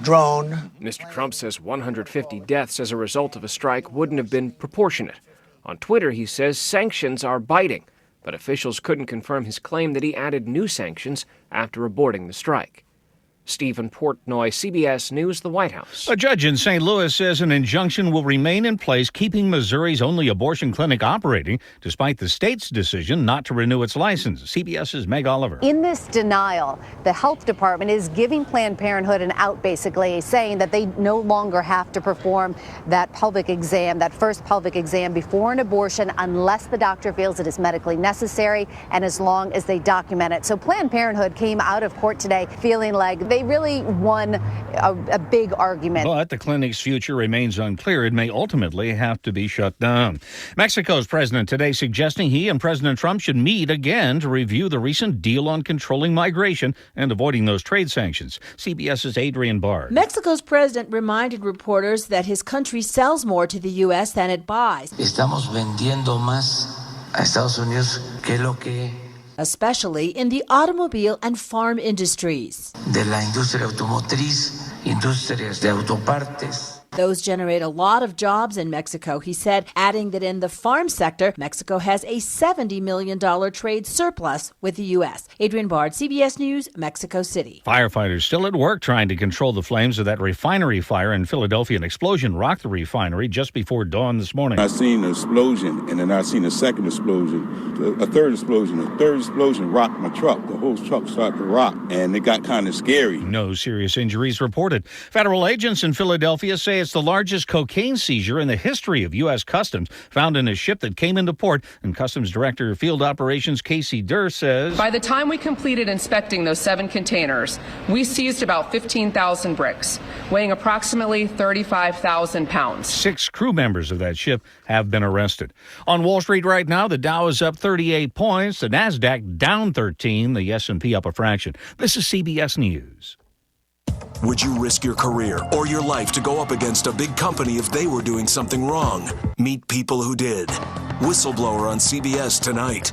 drone. Mr. Trump says 150 deaths as a result of a strike wouldn't have been proportionate. On Twitter, he says sanctions are biting, but officials couldn't confirm his claim that he added new sanctions after aborting the strike. Stephen Portnoy, CBS News, the White House. A judge in St. Louis says an injunction will remain in place, keeping Missouri's only abortion clinic operating, despite the state's decision not to renew its license. CBS's Meg Oliver. In this denial, the health department is giving Planned Parenthood an out, basically, saying that they no longer have to perform that pelvic exam, that first pelvic exam before an abortion, unless the doctor feels it is medically necessary and as long as they document it. So Planned Parenthood came out of court today feeling like they they really won a big argument. But the clinic's future remains unclear. It may ultimately have to be shut down. Mexico's president today suggesting he and President Trump should meet again to review the recent deal on controlling migration and avoiding those trade sanctions. CBS's Adrian Bard. Mexico's president reminded reporters that his country sells more to the U.S. than it buys. Estamos vendiendo más a Estados Unidos que lo que especially in the automobile and farm industries. De la industria automotriz, industrias de autopartes. Those generate a lot of jobs in Mexico, he said, adding that in the farm sector, Mexico has a $70 million trade surplus with the U.S. Adrian Bard, CBS News, Mexico City. Firefighters still at work trying to control the flames of that refinery fire in Philadelphia. An explosion rocked the refinery just before dawn this morning. I seen an explosion, and then I seen a second explosion, a third explosion. A third explosion rocked my truck. The whole truck started to rock, and it got kind of scary. No serious injuries reported. Federal agents in Philadelphia say it's the largest cocaine seizure in the history of U.S. Customs, found in a ship that came into port. And Customs Director of Field Operations Casey Durr says, by the time we completed inspecting those 7 containers, we seized about 15,000 bricks, weighing approximately 35,000 pounds. 6 crew members of that ship have been arrested. On Wall Street right now, the Dow is up 38 points, the NASDAQ down 13, the S&P up a fraction. This is CBS News. Would you risk your career or your life to go up against a big company if they were doing something wrong? Meet people who did. Whistleblower on CBS tonight.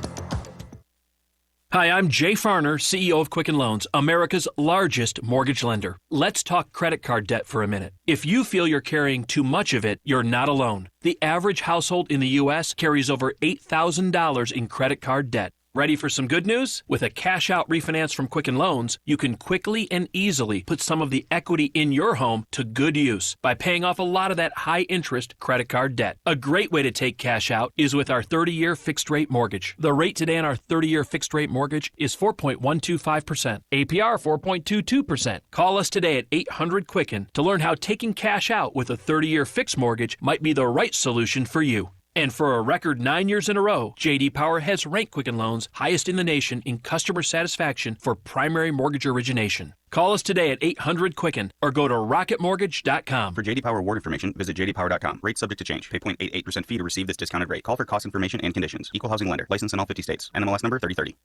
Hi, I'm Jay Farner, CEO of Quicken Loans, America's largest mortgage lender. Let's talk credit card debt for a minute. If you feel you're carrying too much of it, you're not alone. The average household in the U.S. carries over $8,000 in credit card debt. Ready for some good news? With a cash-out refinance from Quicken Loans, you can quickly and easily put some of the equity in your home to good use by paying off a lot of that high-interest credit card debt. A great way to take cash out is with our 30-year fixed-rate mortgage. The rate today on our 30-year fixed-rate mortgage is 4.125%, APR 4.22%. Call us today at 800-QUICKEN to learn how taking cash out with a 30-year fixed mortgage might be the right solution for you. And for a record 9 years in a row, J.D. Power has ranked Quicken Loans highest in the nation in customer satisfaction for primary mortgage origination. Call us today at 800-QUICKEN or go to rocketmortgage.com. For J.D. Power award information, visit jdpower.com. Rate subject to change. Pay 0.88% fee to receive this discounted rate. Call for cost information and conditions. Equal housing lender. License in all 50 states. NMLS number 3030.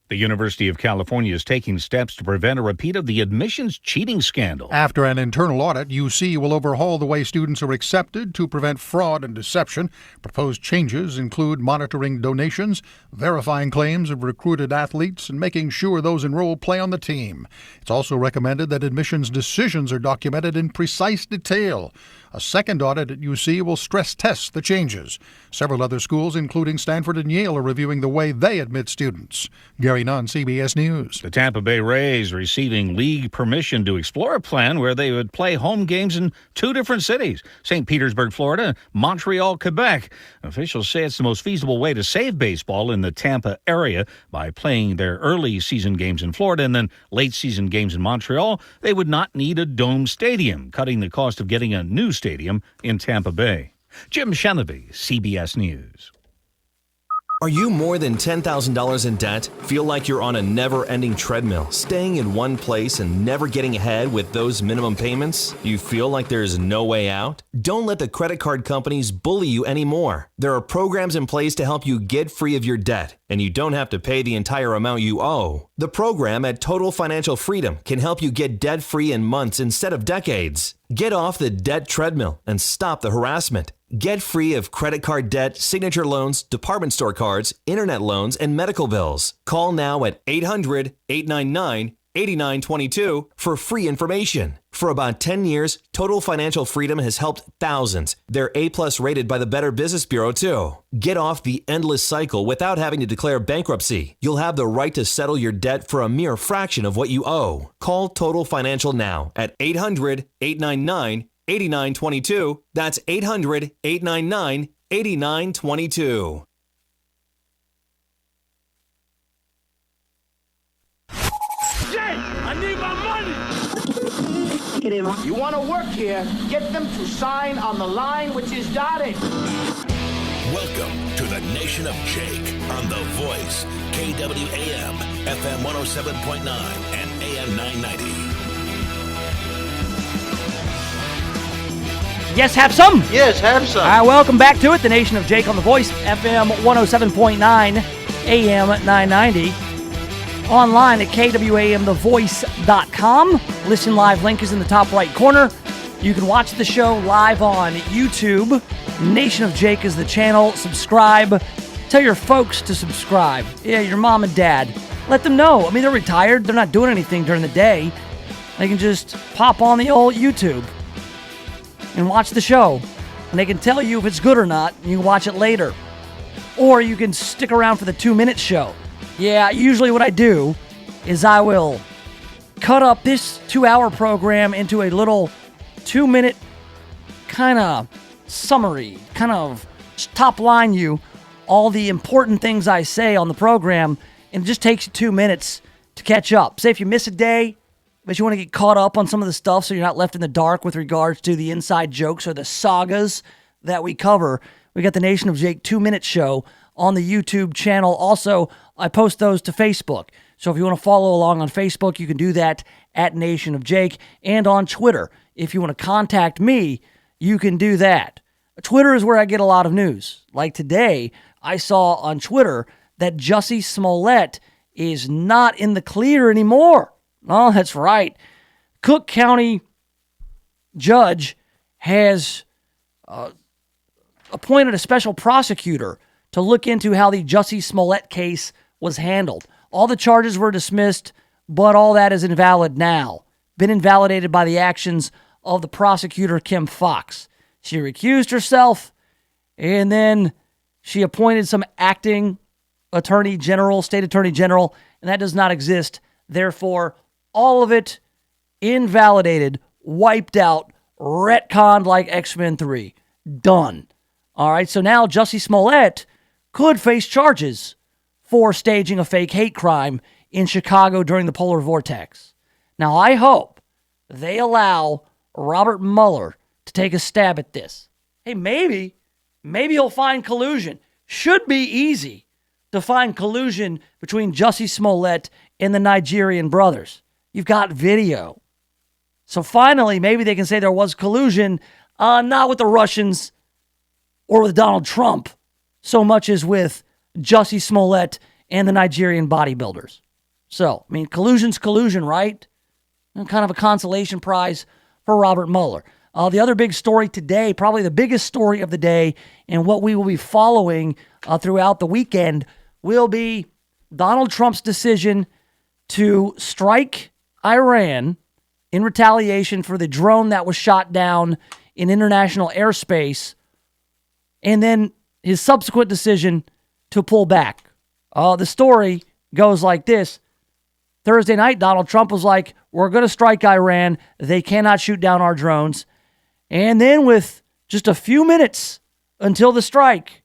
The University of California is taking steps to prevent a repeat of the admissions cheating scandal. After an internal audit, UC will overhaul the way students are accepted to prevent fraud and deception. Proposed changes include monitoring donations, verifying claims of recruited athletes, and making sure those enrolled play on the team. It's also recommended that admissions decisions are documented in precise detail. A second audit at UC will stress test the changes. Several other schools, including Stanford and Yale, are reviewing the way they admit students. Gary Nunn, CBS News. The Tampa Bay Rays receiving league permission to explore a plan where they would play home games in 2 different cities, St. Petersburg, Florida, and Montreal, Quebec. Officials say it's the most feasible way to save baseball in the Tampa area by playing their early season games in Florida and then late season games in Montreal. They would not need a dome stadium, cutting the cost of getting a new stadium in Tampa Bay. Jim Shenleby, CBS News. Are you more than $10,000 in debt? Feel like you're on a never-ending treadmill, staying in one place and never getting ahead with those minimum payments? You feel like there's no way out? Don't let the credit card companies bully you anymore. There are programs in place to help you get free of your debt, and you don't have to pay the entire amount you owe. The program at Total Financial Freedom can help you get debt-free in months instead of decades. Get off the debt treadmill and stop the harassment. Get free of credit card debt, signature loans, department store cards, internet loans, and medical bills. Call now at 800-899-8922 for free information. For about 10 years, Total Financial Freedom has helped thousands. They're A+ rated by the Better Business Bureau, too. Get off the endless cycle without having to declare bankruptcy. You'll have the right to settle your debt for a mere fraction of what you owe. Call Total Financial now at 800-899-8922. That's 800-899-8922. I need my money! You want to work here, get them to sign on the line which is dotted. Welcome to the Nation of Jake on The Voice, KWAM, FM 107.9 and AM 990. Yes, have some. Yes, have some. All right, welcome back to it. The Nation of Jake on The Voice, FM 107.9, AM 990. Online at KWAMTheVoice.com. Listen live link is in the top right corner. You can watch the show live on YouTube. Nation of Jake is the channel. Subscribe. Tell your folks to subscribe. Yeah, your mom and dad. Let them know. I mean, they're retired. They're not doing anything during the day. They can just pop on the old YouTube and watch the show. And they can tell you if it's good or not. And you can watch it later. Or you can stick around for the 2-minute show. Yeah, usually what I do is I will cut up this 2-hour program into a little 2-minute kind of summary, kind of top line you all the important things I say on the program, and it just takes you 2 minutes to catch up. Say if you miss a day, but you want to get caught up on some of the stuff so you're not left in the dark with regards to the inside jokes or the sagas that we cover, we got the Nation of Jake 2-minute show on the YouTube channel. Also, I post those to Facebook. So if you want to follow along on Facebook, you can do that at Nation of Jake, and on Twitter. If you want to contact me, you can do that. Twitter is where I get a lot of news. Like today, I saw on Twitter that Jussie Smollett is not in the clear anymore. Oh, that's right. Cook County judge has appointed a special prosecutor to look into how the Jussie Smollett case was handled. All the charges were dismissed, but all that is invalid now. Been invalidated by the actions of the prosecutor, Kim Fox. She recused herself, and then she appointed some acting attorney general, state attorney general, and that does not exist. Therefore, all of it invalidated, wiped out, retconned like X-Men 3. Done. All right, so now Jussie Smollett could face charges for staging a fake hate crime in Chicago during the polar vortex. Now, I hope they allow Robert Mueller to take a stab at this. Hey, maybe he'll find collusion. Should be easy to find collusion between Jussie Smollett and the Nigerian brothers. You've got video. So finally, maybe they can say there was collusion, not with the Russians or with Donald Trump, so much as with Jussie Smollett and the Nigerian bodybuilders. So, I mean, collusion's collusion, right? And kind of a consolation prize for Robert Mueller. The other big story today, probably the biggest story of the day, and what we will be following throughout the weekend, will be Donald Trump's decision to strike Iran in retaliation for the drone that was shot down in international airspace, and then his subsequent decision to pull back. The story goes like this. Thursday night, Donald Trump was like, we're going to strike Iran. They cannot shoot down our drones. And then with just a few minutes until the strike,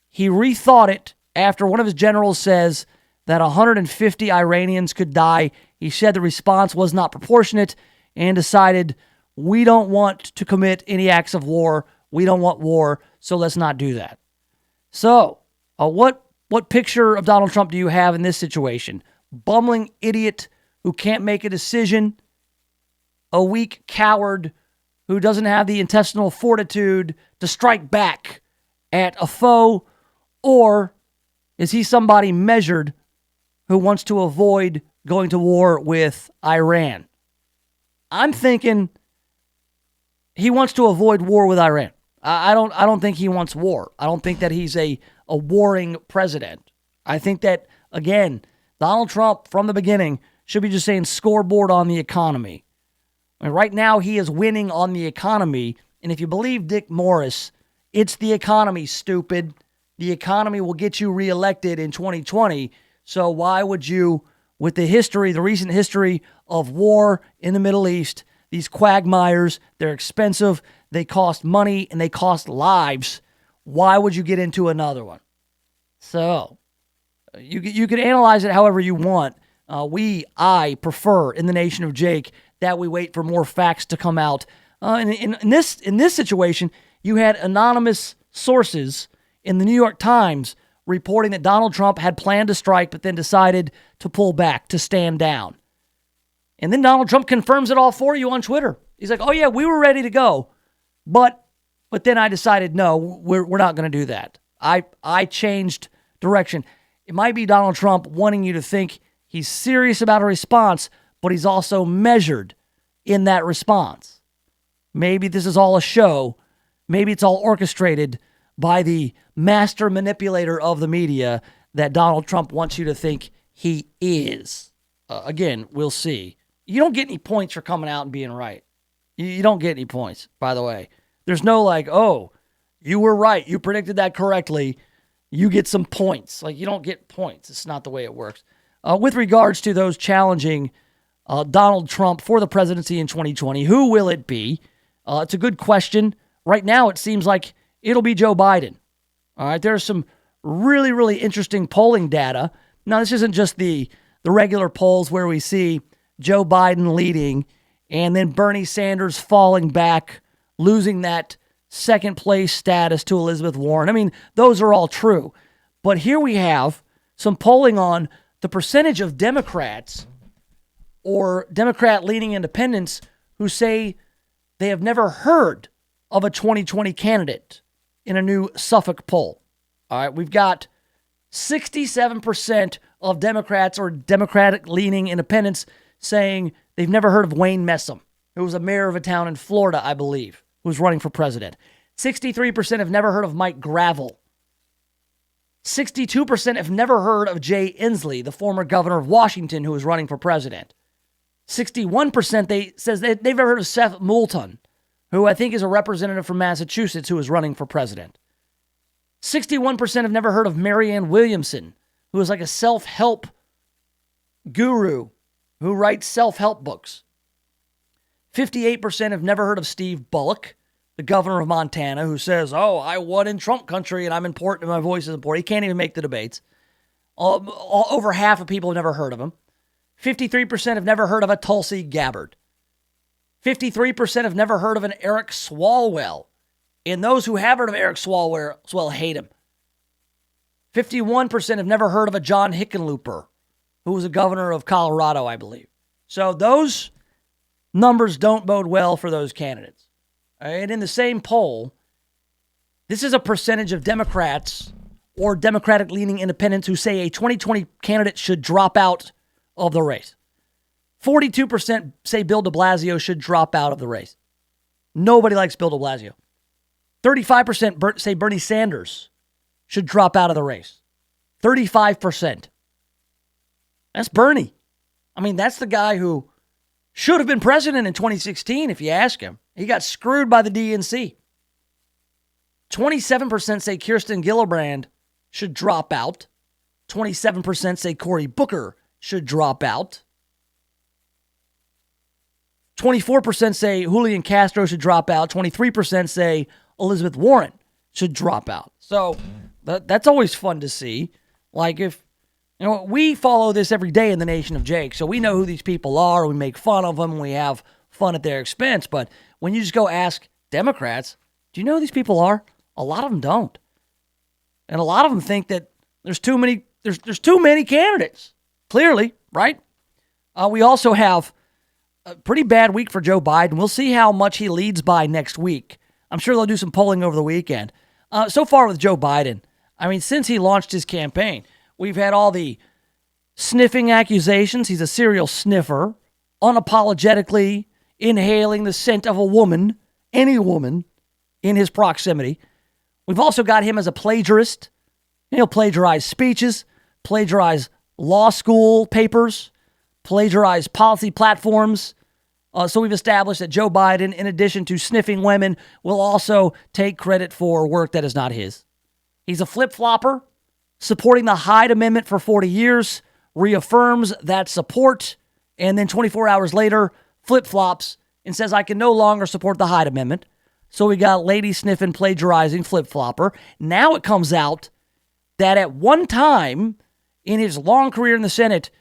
he rethought it after one of his generals says that 150 Iranians could die. He said the response was not proportionate and decided, we don't want to commit any acts of war. We don't want war, so let's not do that. So, what picture of Donald Trump do you have in this situation? Bumbling idiot who can't make a decision, a weak coward who doesn't have the intestinal fortitude to strike back at a foe, or is he somebody measured who wants to avoid going to war with Iran? I'm thinking he wants to avoid war with Iran. I don't think he wants war. I don't think that he's a warring president. I think that, again, Donald Trump, from the beginning, should be just saying scoreboard on the economy. I mean, right now, he is winning on the economy. And if you believe Dick Morris, it's the economy, stupid. The economy will get you reelected in 2020. So why would you, with the recent history of war in the Middle East, these quagmires, they're expensive, they cost money, and they cost lives. Why would you get into another one? So you can analyze it however you want. I prefer in the Nation of Jake that we wait for more facts to come out. In this situation, you had anonymous sources in the New York Times reporting that Donald Trump had planned to strike but then decided to pull back, to stand down. And then Donald Trump confirms it all for you on Twitter. He's like, oh yeah, we were ready to go, but then I decided, no, we're not going to do that. I changed direction. It might be Donald Trump wanting you to think he's serious about a response, but he's also measured in that response. Maybe this is all a show. Maybe it's all orchestrated by the master manipulator of the media that Donald Trump wants you to think he is. Again, we'll see. You don't get any points for coming out and being right. You don't get any points, by the way. There's no like, oh, you were right. You predicted that correctly. You get some points. Like, you don't get points. It's not the way it works. With regards to those challenging Donald Trump for the presidency in 2020, who will it be? It's a good question. Right now, it seems like it'll be Joe Biden. All right, there's some really, really interesting polling data. Now, this isn't just the regular polls where we see Joe Biden leading and then Bernie Sanders falling back, losing that second place status to Elizabeth Warren. I mean, those are all true. But here we have some polling on the percentage of Democrats or Democrat-leaning independents who say they have never heard of a 2020 candidate in a new Suffolk poll. All right, we've got 67% of Democrats or Democratic-leaning independents saying they've never heard of Wayne Messam, who was a mayor of a town in Florida, I believe, who's running for president. 63% have never heard of Mike Gravel. 62% have never heard of Jay Inslee, the former governor of Washington who was running for president. 61% says they've never heard of Seth Moulton, who I think is a representative from Massachusetts who is running for president. 61% have never heard of Marianne Williamson, who is like a self-help guru who writes self-help books. 58% have never heard of Steve Bullock, the governor of Montana, who says, oh, I won in Trump country and I'm important and my voice is important. He can't even make the debates. Over half of people have never heard of him. 53% have never heard of a Tulsi Gabbard. 53% have never heard of an Eric Swalwell. And those who have heard of Eric Swalwell hate him. 51% have never heard of a John Hickenlooper, who was a governor of Colorado, I believe. So those numbers don't bode well for those candidates. And in the same poll, this is a percentage of Democrats or Democratic-leaning independents who say a 2020 candidate should drop out of the race. 42% say Bill de Blasio should drop out of the race. Nobody likes Bill de Blasio. 35% say Bernie Sanders should drop out of the race. 35%. That's Bernie. I mean, that's the guy who should have been president in 2016, if you ask him. He got screwed by the DNC. 27% say Kirsten Gillibrand should drop out. 27% say Cory Booker should drop out. 24% say Julian Castro should drop out. 23% say Elizabeth Warren should drop out. So that's always fun to see. Like, if, you know, we follow this every day in the Nation of Jake, so we know who these people are. We make fun of them. We have fun at their expense. But when you just go ask Democrats, do you know who these people are? A lot of them don't. And a lot of them think that there's too many candidates. Clearly, right? We also have a pretty bad week for Joe Biden. We'll see how much he leads by next week. I'm sure they'll do some polling over the weekend. So far with Joe Biden, I mean, since he launched his campaign, we've had all the sniffing accusations. He's a serial sniffer, unapologetically inhaling the scent of a woman, any woman, in his proximity. We've also got him as a plagiarist. He'll plagiarize speeches, plagiarize law school papers, plagiarize policy platforms. So we've established that Joe Biden, in addition to sniffing women, will also take credit for work that is not his. He's a flip-flopper, supporting the Hyde Amendment for 40 years, reaffirms that support, and then 24 hours later, flip-flops and says, I can no longer support the Hyde Amendment. So we got lady sniffing, plagiarizing, flip-flopper. Now it comes out that at one time in his long career in the Senate,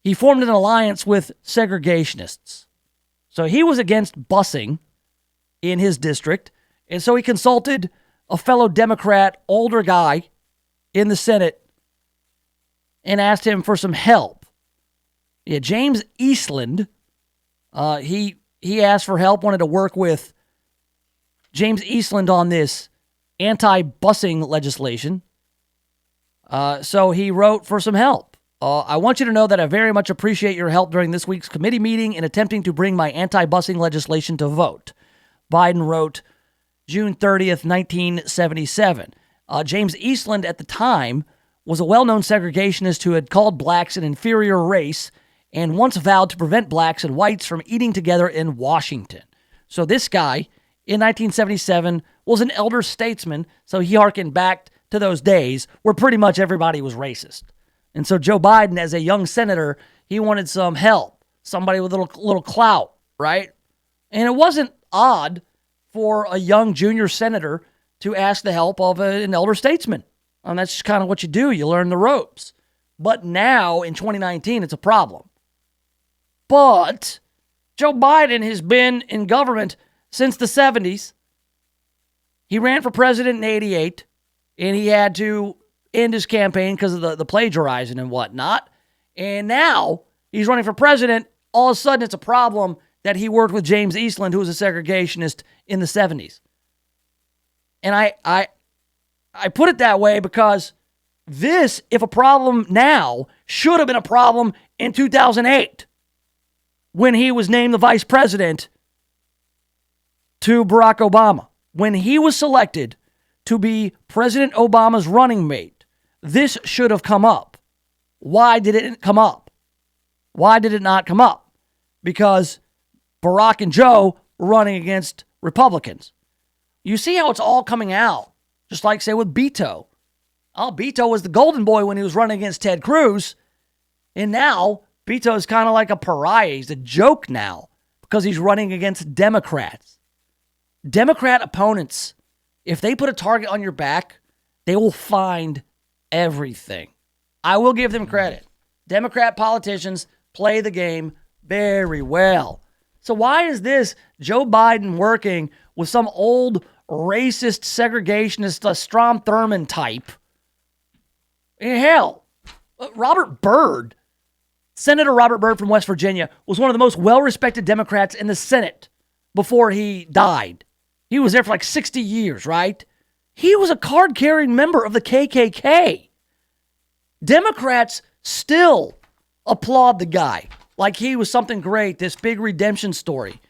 he formed an alliance with segregationists. So he was against busing in his district, and so he consulted a fellow Democrat, older guy in the Senate and asked him for some help. Yeah, James Eastland, he asked for help, wanted to work with James Eastland on this anti-busing legislation. So he wrote for some help. I want you to know that I very much appreciate your help during this week's committee meeting in attempting to bring my anti-busing legislation to vote. Biden wrote June 30th, 1977. James Eastland at the time was a well-known segregationist who had called blacks an inferior race and once vowed to prevent blacks and whites from eating together in Washington. So this guy in 1977 was an elder statesman, so he harkened back to those days where pretty much everybody was racist. And so Joe Biden, as a young senator, he wanted some help, somebody with a little clout, right? And it wasn't odd for a young junior senator to ask the help of an elder statesman. And that's just kind of what you do. You learn the ropes. But now, in 2019, it's a problem. But Joe Biden has been in government since the 70s. He ran for president in 88, and he had to end his campaign because of the plagiarizing and whatnot. And now he's running for president. All of a sudden, it's a problem that he worked with James Eastland, who was a segregationist in the 70s. And I put it that way because this, if a problem now, should have been a problem in 2008 when he was named the vice president to Barack Obama. When he was selected to be President Obama's running mate, this should have come up. Why did it come up? Why did it not come up? Because Barack and Joe were running against Republicans. You see how it's all coming out. Just like, say, with Beto. Oh, Beto was the golden boy when he was running against Ted Cruz. And now, Beto is kind of like a pariah. He's a joke now because he's running against Democrats. Democrat opponents, if they put a target on your back, they will find everything. I will give them credit. Democrat politicians play the game very well. So why is this Joe Biden working with some old racist segregationist Strom Thurmond type? Hell, Robert Byrd, Senator Robert Byrd from West Virginia, was one of the most well-respected Democrats in the Senate before he died. He was there for like 60 years, right? He was a card-carrying member of the KKK. Democrats still applaud the guy like he was something great, this big redemption story.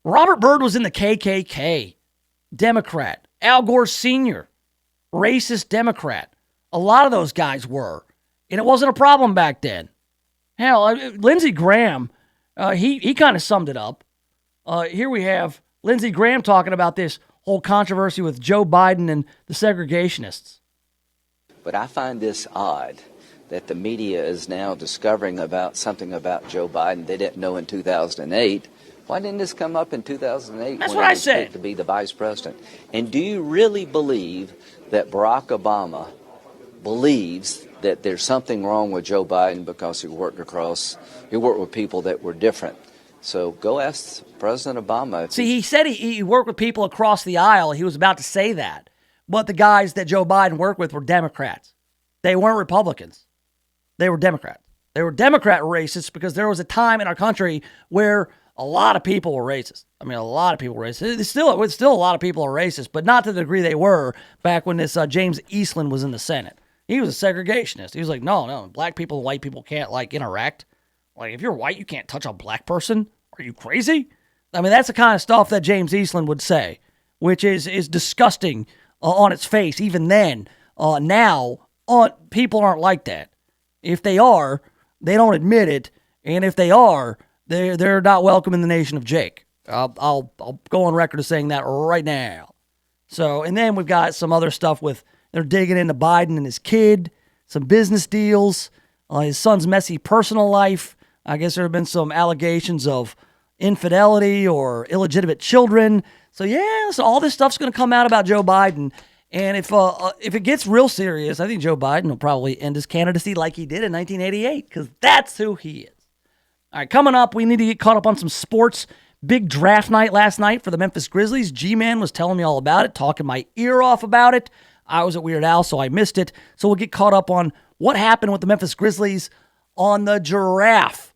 Robert Byrd was in the KKK. Democrat. Al Gore Sr., racist Democrat. A lot of those guys were. And it wasn't a problem back then. Hell, Lindsey Graham, he kind of summed it up. Here we have Lindsey Graham talking about this whole controversy with Joe Biden and the segregationists. But I find this odd that the media is now discovering about something about Joe Biden they didn't know in 2008. Why didn't this come up in 2008? That's when what he I was said. picked to be the vice president? And do you really believe that Barack Obama believes that there's something wrong with Joe Biden because he worked with people that were different? So go ask President Obama. See, he said he worked with people across the aisle. He was about to say that. But the guys that Joe Biden worked with were Democrats. They weren't Republicans. They were Democrats. They were Democrat racists because there was a time in our country where a lot of people were racist. I mean, a lot of people were racist. It's still a lot of people are racist, but not to the degree they were back when this James Eastland was in the Senate. He was a segregationist. He was like, no, black people and white people can't, interact. Like, if you're white, you can't touch a black person? Are you crazy? I mean, that's the kind of stuff that James Eastland would say, which is disgusting on its face. Even then, now, people aren't like that. If they are, they don't admit it. And if they are, they're not welcome in the nation of Jake. I'll go on record as saying that right now. So, and then we've got some other stuff with, they're digging into Biden and his kid, some business deals, his son's messy personal life. I guess there have been some allegations of infidelity or illegitimate children. So yeah, so all this stuff's going to come out about Joe Biden. And if it gets real serious, I think Joe Biden will probably end his candidacy like he did in 1988, because that's who he is. All right, coming up, we need to get caught up on some sports. Big draft night last night for the Memphis Grizzlies. G-Man was telling me all about it, talking my ear off about it. I was at Weird Al, so I missed it. So we'll get caught up on what happened with the Memphis Grizzlies on the Giraffe.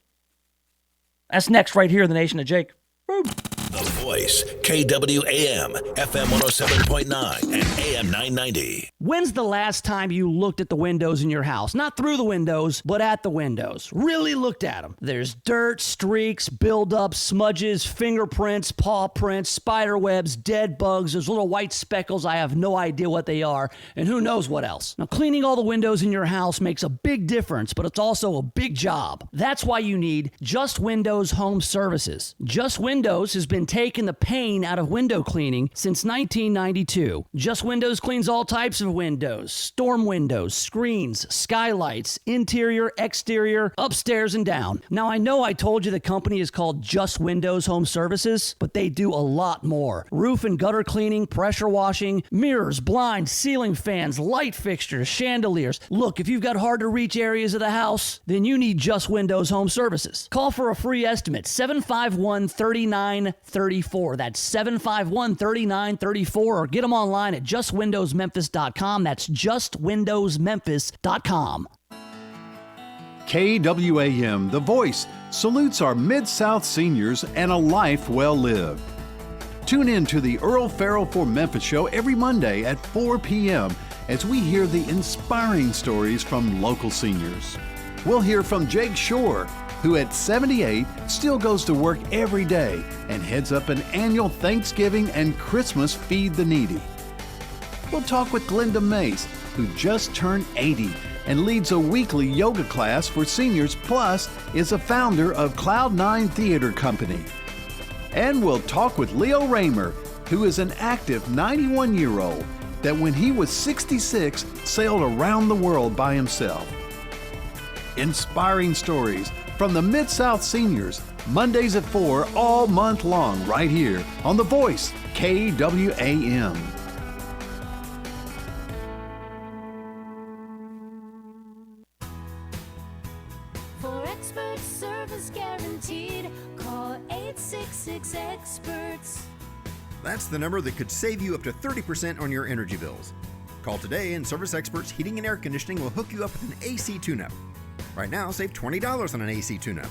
That's next right here in the Nation of Jake. Woo. The Voice, KWAM, FM 107.9 and AM 990. When's the last time you looked at the windows in your house? Not through the windows, but at the windows. Really looked at them. There's dirt, streaks, buildup, smudges, fingerprints, paw prints, spider webs, dead bugs. There's little white speckles. I have no idea what they are, and who knows what else. Now, cleaning all the windows in your house makes a big difference, but it's also a big job. That's why you need Just Windows Home Services. Just Windows has been taking the pain out of window cleaning since 1992. Just Windows cleans all types of windows, storm windows, screens, skylights, interior, exterior, upstairs and down. Now, I know I told you the company is called Just Windows Home Services, but they do a lot more. Roof and gutter cleaning, pressure washing, mirrors, blinds, ceiling fans, light fixtures, chandeliers. Look, if you've got hard to reach areas of the house, then you need Just Windows Home Services. Call for a free estimate, 751-3934. That's 751-3934, or get them online at justwindowsmemphis.com. That's justwindowsmemphis.com. KWAM, The Voice, salutes our Mid-South seniors and a life well lived. Tune in to the Earl Farrell for Memphis show every Monday at 4 p.m. as we hear the inspiring stories from local seniors. We'll hear from Jake Shore, who at 78 still goes to work every day and heads up an annual Thanksgiving and Christmas Feed the Needy. We'll talk with Glenda Mace, who just turned 80 and leads a weekly yoga class for seniors, plus is a founder of Cloud9 Theater Company. And we'll talk with Leo Raymer, who is an active 91-year-old that when he was 66 sailed around the world by himself. Inspiring stories from the Mid-South seniors, Mondays at 4 all month long right here on The Voice, KWAM. For expert service guaranteed, call 866-EXPERTS. That's the number that could save you up to 30% on your energy bills. Call today and Service Experts Heating and Air Conditioning will hook you up with an AC tune-up. Right now, save $20 on an AC tune-up.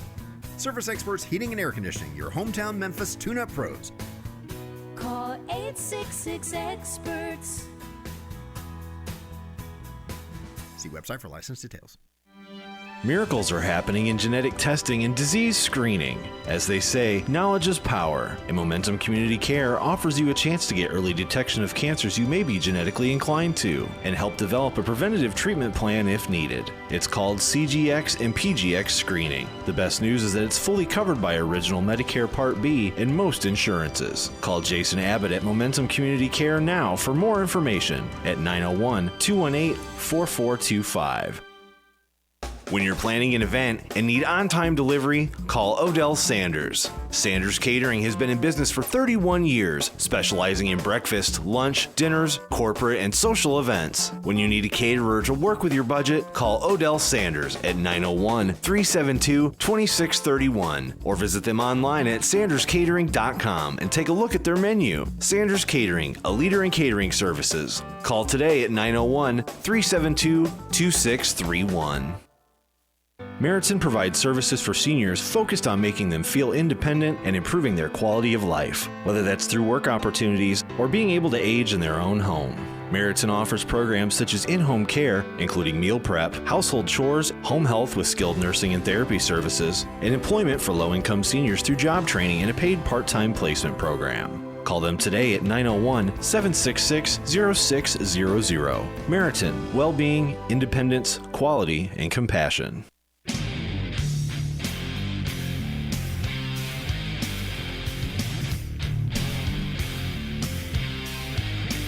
Service Experts Heating and Air Conditioning, your hometown Memphis tune-up pros. Call 866-EXPERTS. See website for license details. Miracles are happening in genetic testing and disease screening. As they say, knowledge is power, and Momentum Community Care offers you a chance to get early detection of cancers you may be genetically inclined to, and help develop a preventative treatment plan if needed. It's called CGX and PGX screening. The best news is that it's fully covered by Original Medicare Part B and most insurances. Call Jason Abbott at Momentum Community Care now for more information at 901-218-4425. When you're planning an event and need on-time delivery, call Odell Sanders. Sanders Catering has been in business for 31 years, specializing in breakfast, lunch, dinners, corporate, and social events. When you need a caterer to work with your budget, call Odell Sanders at 901-372-2631 or visit them online at sanderscatering.com and take a look at their menu. Sanders Catering, a leader in catering services. Call today at 901-372-2631. Meriton provides services for seniors focused on making them feel independent and improving their quality of life, whether that's through work opportunities or being able to age in their own home. Meriton offers programs such as in-home care, including meal prep, household chores, home health with skilled nursing and therapy services, and employment for low-income seniors through job training and a paid part-time placement program. Call them today at 901-766-0600. Meriton, well-being, independence, quality, and compassion.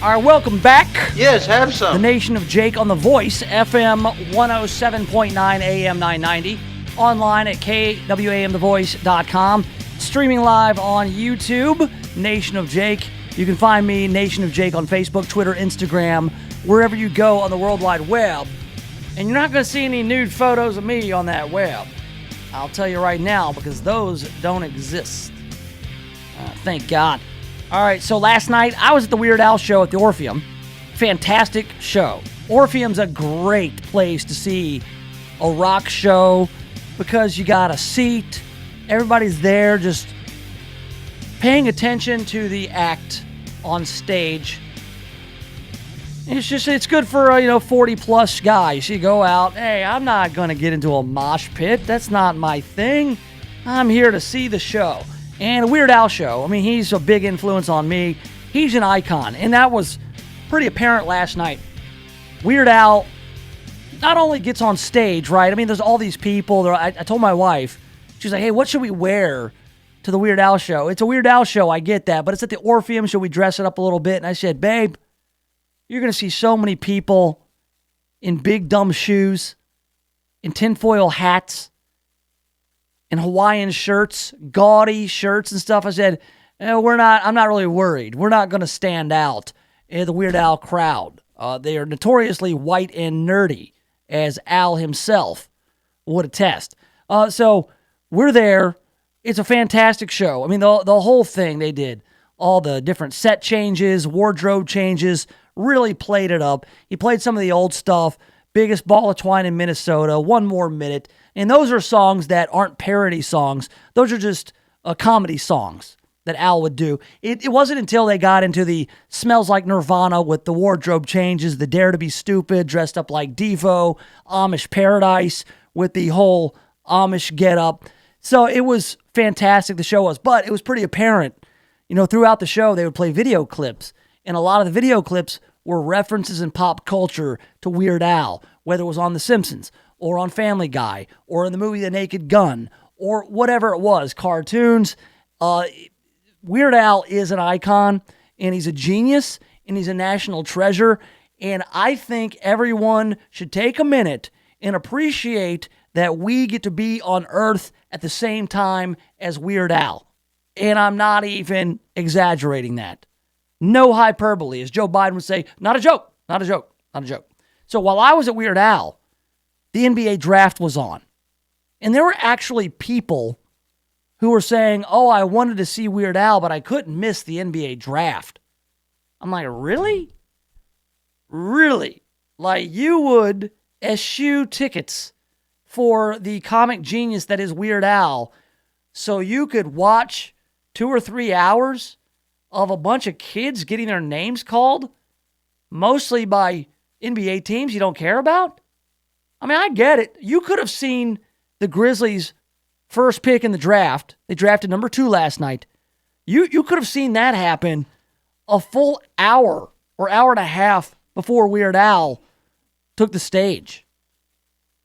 All right, welcome back. Yes, have some. The Nation of Jake on The Voice, FM 107.9 AM 990. Online at KWAMTheVoice.com. Streaming live on YouTube, Nation of Jake. You can find me, Nation of Jake, on Facebook, Twitter, Instagram, wherever you go on the World Wide Web. And you're not going to see any nude photos of me on that web. I'll tell you right now, because those don't exist. thank God. All right, so last night I was at the Weird Al show at the Orpheum. Fantastic show. Orpheum's a great place to see a rock show because you got a seat. Everybody's there just paying attention to the act on stage. It's good for 40 plus guys. You go out, hey, I'm not going to get into a mosh pit. That's not my thing. I'm here to see the show. And a Weird Al show. I mean, he's a big influence on me. He's an icon. And that was pretty apparent last night. Weird Al not only gets on stage, right? I mean, there's all these people. I told my wife, she's like, hey, what should we wear to the Weird Al show? It's a Weird Al show, I get that, but it's at the Orpheum. Should we dress it up a little bit? And I said, babe, you're going to see so many people in big dumb shoes, in tinfoil hats, in Hawaiian shirts, gaudy shirts and stuff. I said, I'm not really worried. We're not going to stand out in the Weird Al crowd. They are notoriously white and nerdy, as Al himself would attest. So we're there. It's a fantastic show. I mean, the whole thing they did, all the different set changes, wardrobe changes, really played it up. He played some of the old stuff, Biggest Ball of Twine in Minnesota, One More Minute. And those are songs that aren't parody songs. Those are just comedy songs that Al would do. It wasn't until they got into the Smells Like Nirvana with the wardrobe changes, the Dare to Be Stupid, dressed up like Devo, Amish Paradise with the whole Amish getup. So it was fantastic, the show was. But it was pretty apparent, throughout the show they would play video clips. And a lot of the video clips were references in pop culture to Weird Al, whether it was on The Simpsons or on Family Guy or in the movie The Naked Gun or whatever it was, cartoons. Weird Al is an icon, and he's a genius, and he's a national treasure. And I think everyone should take a minute and appreciate that we get to be on Earth at the same time as Weird Al. And I'm not even exaggerating that. No hyperbole. As Joe Biden would say, not a joke, not a joke, not a joke. So while I was at Weird Al, the NBA draft was on. And there were actually people who were saying, oh, I wanted to see Weird Al, but I couldn't miss the NBA draft. I'm like, really? Really? Like, you would eschew tickets for the comic genius that is Weird Al so you could watch 2 or 3 hours of a bunch of kids getting their names called, mostly by NBA teams you don't care about? I mean, I get it. You could have seen the Grizzlies' first pick in the draft. They drafted number 2 last night. You could have seen that happen a full hour or hour and a half before Weird Al took the stage.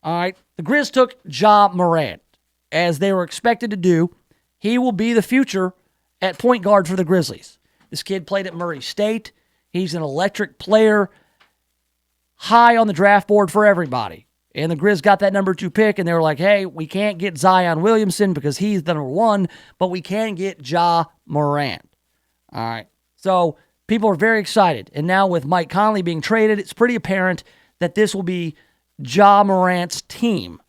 All right. The Grizz took Ja Morant, as they were expected to do. He will be the future at point guard for the Grizzlies. This kid played at Murray State. He's an electric player, high on the draft board for everybody. And the Grizz got that number 2 pick, and they were like, hey, we can't get Zion Williamson because he's the number 1, but we can get Ja Morant. All right. So people are very excited. And now with Mike Conley being traded, it's pretty apparent that this will be Ja Morant's team.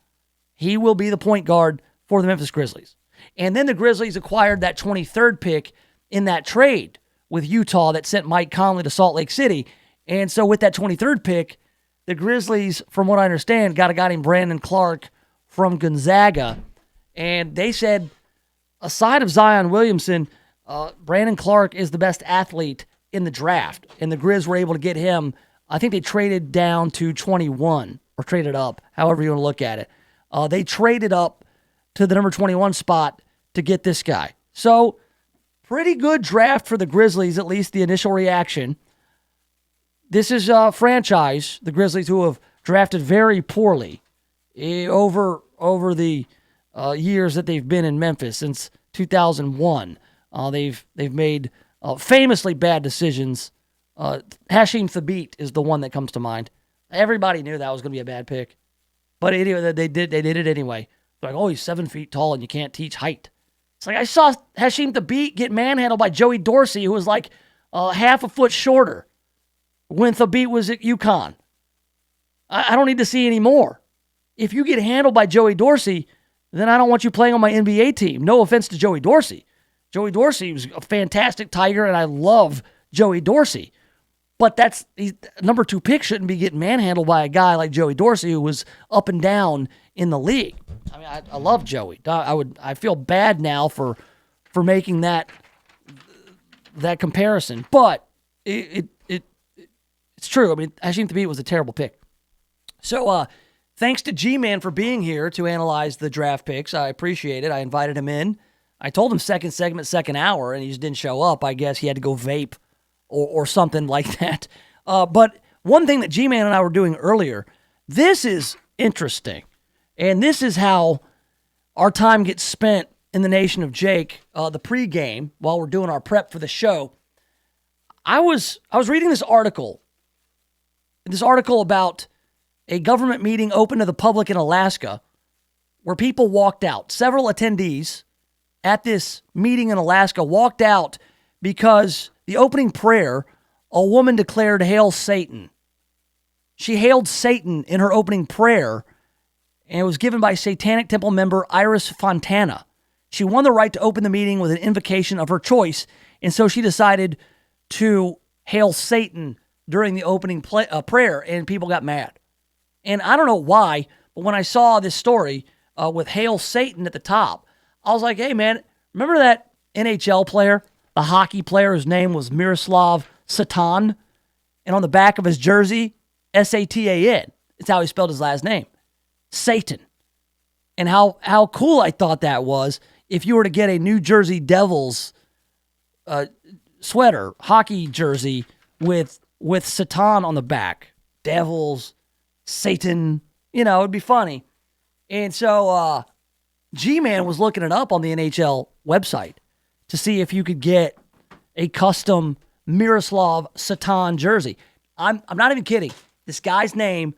He will be the point guard for the Memphis Grizzlies. And then the Grizzlies acquired that 23rd pick in that trade with Utah that sent Mike Conley to Salt Lake City. And so with that 23rd pick, the Grizzlies, from what I understand, got a guy named Brandon Clark from Gonzaga. And they said, aside of Zion Williamson, Brandon Clark is the best athlete in the draft. And the Grizz were able to get him. I think they traded down to 21 or traded up, however you want to look at it. They traded up to the number 21 spot to get this guy. So, pretty good draft for the Grizzlies, at least the initial reaction. This is a franchise, the Grizzlies, who have drafted very poorly over the years that they've been in Memphis since 2001. They've made famously bad decisions. Hasheem Thabeet is the one that comes to mind. Everybody knew that was going to be a bad pick, but anyway, they did it anyway. They're like, oh, he's 7 feet tall and you can't teach height. It's like I saw Hasheem Thabeet get manhandled by Joey Dorsey, who was like half a foot shorter when Thabeet was at UConn. I don't need to see any more. If you get handled by Joey Dorsey, then I don't want you playing on my NBA team. No offense to Joey Dorsey. Joey Dorsey was a fantastic Tiger, and I love Joey Dorsey. But he's number 2 pick shouldn't be getting manhandled by a guy like Joey Dorsey, who was up and down in the league. I mean, I love Joey. I feel bad now for making that comparison, but it's true. I mean, Hashim Thabit was a terrible pick. So, thanks to G-Man for being here to analyze the draft picks. I appreciate it. I invited him in. I told him second segment, second hour, and he just didn't show up. I guess he had to go vape or something like that. But one thing that G-Man and I were doing earlier, this is interesting. And this is how our time gets spent in the Nation of Jake, the pregame, while we're doing our prep for the show. I was reading this article about a government meeting open to the public in Alaska where people walked out. Several attendees at this meeting in Alaska walked out because the opening prayer, a woman declared, "Hail Satan." She hailed Satan in her opening prayer, and it was given by Satanic Temple member Iris Fontana. She won the right to open the meeting with an invocation of her choice, and so she decided to hail Satan during the opening prayer, and people got mad. And I don't know why, but when I saw this story with Hail Satan at the top, I was like, hey, man, remember that NHL player, the hockey player whose name was Miroslav Satan? And on the back of his jersey, Satan. It's how he spelled his last name. Satan. And how cool I thought that was if you were to get a New Jersey Devils sweater, hockey jersey with Satan on the back. Devils, Satan, it'd be funny. And so G-Man was looking it up on the NHL website to see if you could get a custom Miroslav Satan jersey. I'm not even kidding. This guy's name,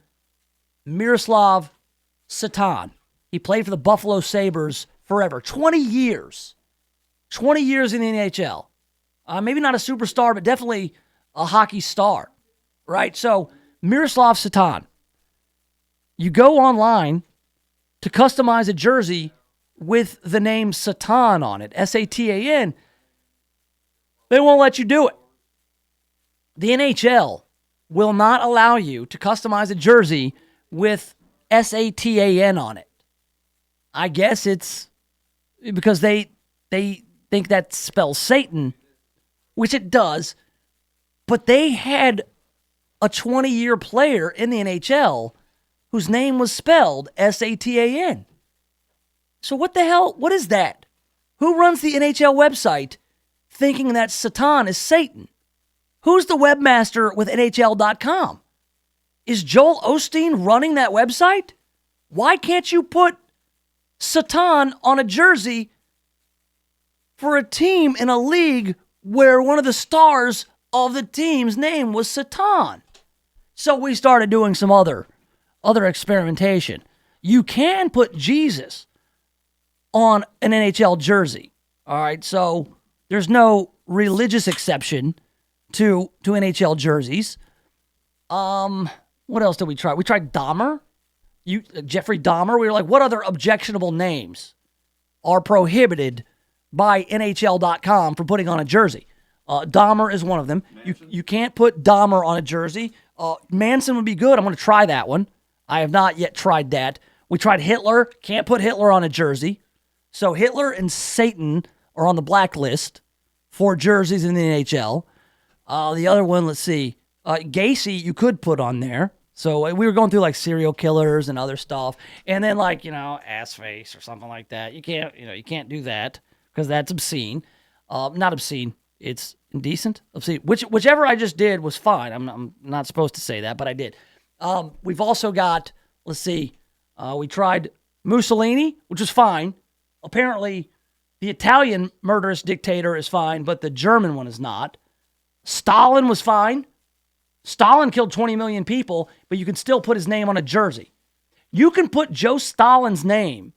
Miroslav Satan. He played for the Buffalo Sabres forever. 20 years. 20 years in the NHL. Maybe not a superstar, but definitely a hockey star. Right? So, Miroslav Satan. You go online to customize a jersey with the name Satan on it, Satan. They won't let you do it. The NHL will not allow you to customize a jersey with Satan on it. I guess it's because they think that spells Satan, which it does, but they had a 20-year player in the NHL whose name was spelled Satan. So what the hell? What is that? Who runs the NHL website thinking that Satan is Satan? Who's the webmaster with NHL.com? Is Joel Osteen running that website? Why can't you put Satan on a jersey for a team in a league where one of the stars of the team's name was Satan? So we started doing some other experimentation. You can put Jesus on an NHL jersey. All right, so there's no religious exception to NHL jerseys. What else did we try? We tried Dahmer. Jeffrey Dahmer. We were like, what other objectionable names are prohibited by NHL.com for putting on a jersey? Dahmer is one of them. You can't put Dahmer on a jersey. Manson would be good. I'm going to try that one. I have not yet tried that. We tried Hitler. Can't put Hitler on a jersey. So Hitler and Satan are on the blacklist for jerseys in the NHL. The other one, let's see. Gacy, you could put on there. So we were going through like serial killers and other stuff. And then like, ass face or something like that. You can't do that because that's obscene. Not obscene. It's indecent. Obscene. Whichever I just did was fine. I'm not supposed to say that, but I did. We've also got, let's see. We tried Mussolini, which was fine. Apparently, the Italian murderous dictator is fine, but the German one is not. Stalin was fine. Stalin killed 20 million people, but you can still put his name on a jersey. You can put Joe Stalin's name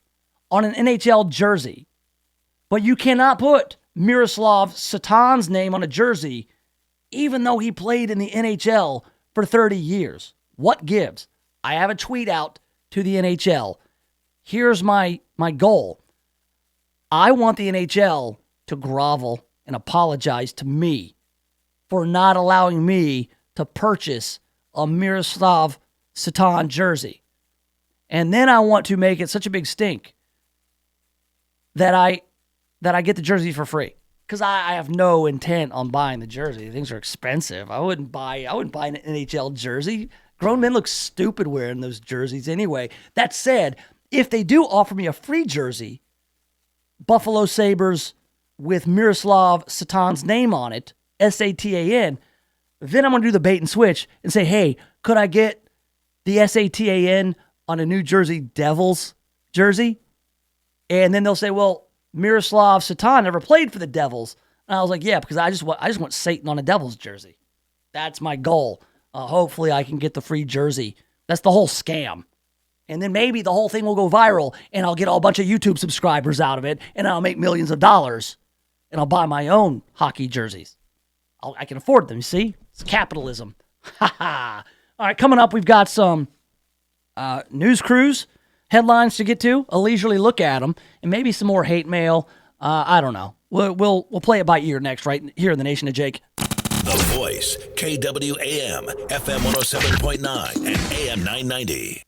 on an NHL jersey, but you cannot put Miroslav Satan's name on a jersey, even though he played in the NHL for 30 years. What gives? I have a tweet out to the NHL. Here's my goal. I want the NHL to grovel and apologize to me for not allowing me to purchase a Miroslav Satan jersey. And then I want to make it such a big stink that I get the jersey for free. Because I have no intent on buying the jersey. Things are expensive. I wouldn't buy an NHL jersey. Grown men look stupid wearing those jerseys anyway. That said, if they do offer me a free jersey, Buffalo Sabres with Miroslav Satan's name on it, S-A-T-A-N, then I'm going to do the bait and switch and say, hey, could I get the S-A-T-A-N on a New Jersey Devils jersey? And then they'll say, well, Miroslav Satan never played for the Devils. And I was like, yeah, because I just want Satan on a Devils jersey. That's my goal. Hopefully I can get the free jersey. That's the whole scam. And then maybe the whole thing will go viral and I'll get a bunch of YouTube subscribers out of it and I'll make millions of dollars and I'll buy my own hockey jerseys. I can afford them, you see? It's capitalism. Ha ha. All right, coming up, we've got some news crews, headlines to get to, a leisurely look at them, and maybe some more hate mail. I don't know. We'll play it by ear next, right here in the Nation of Jake. The Voice, KWAM, FM 107.9 and AM 990.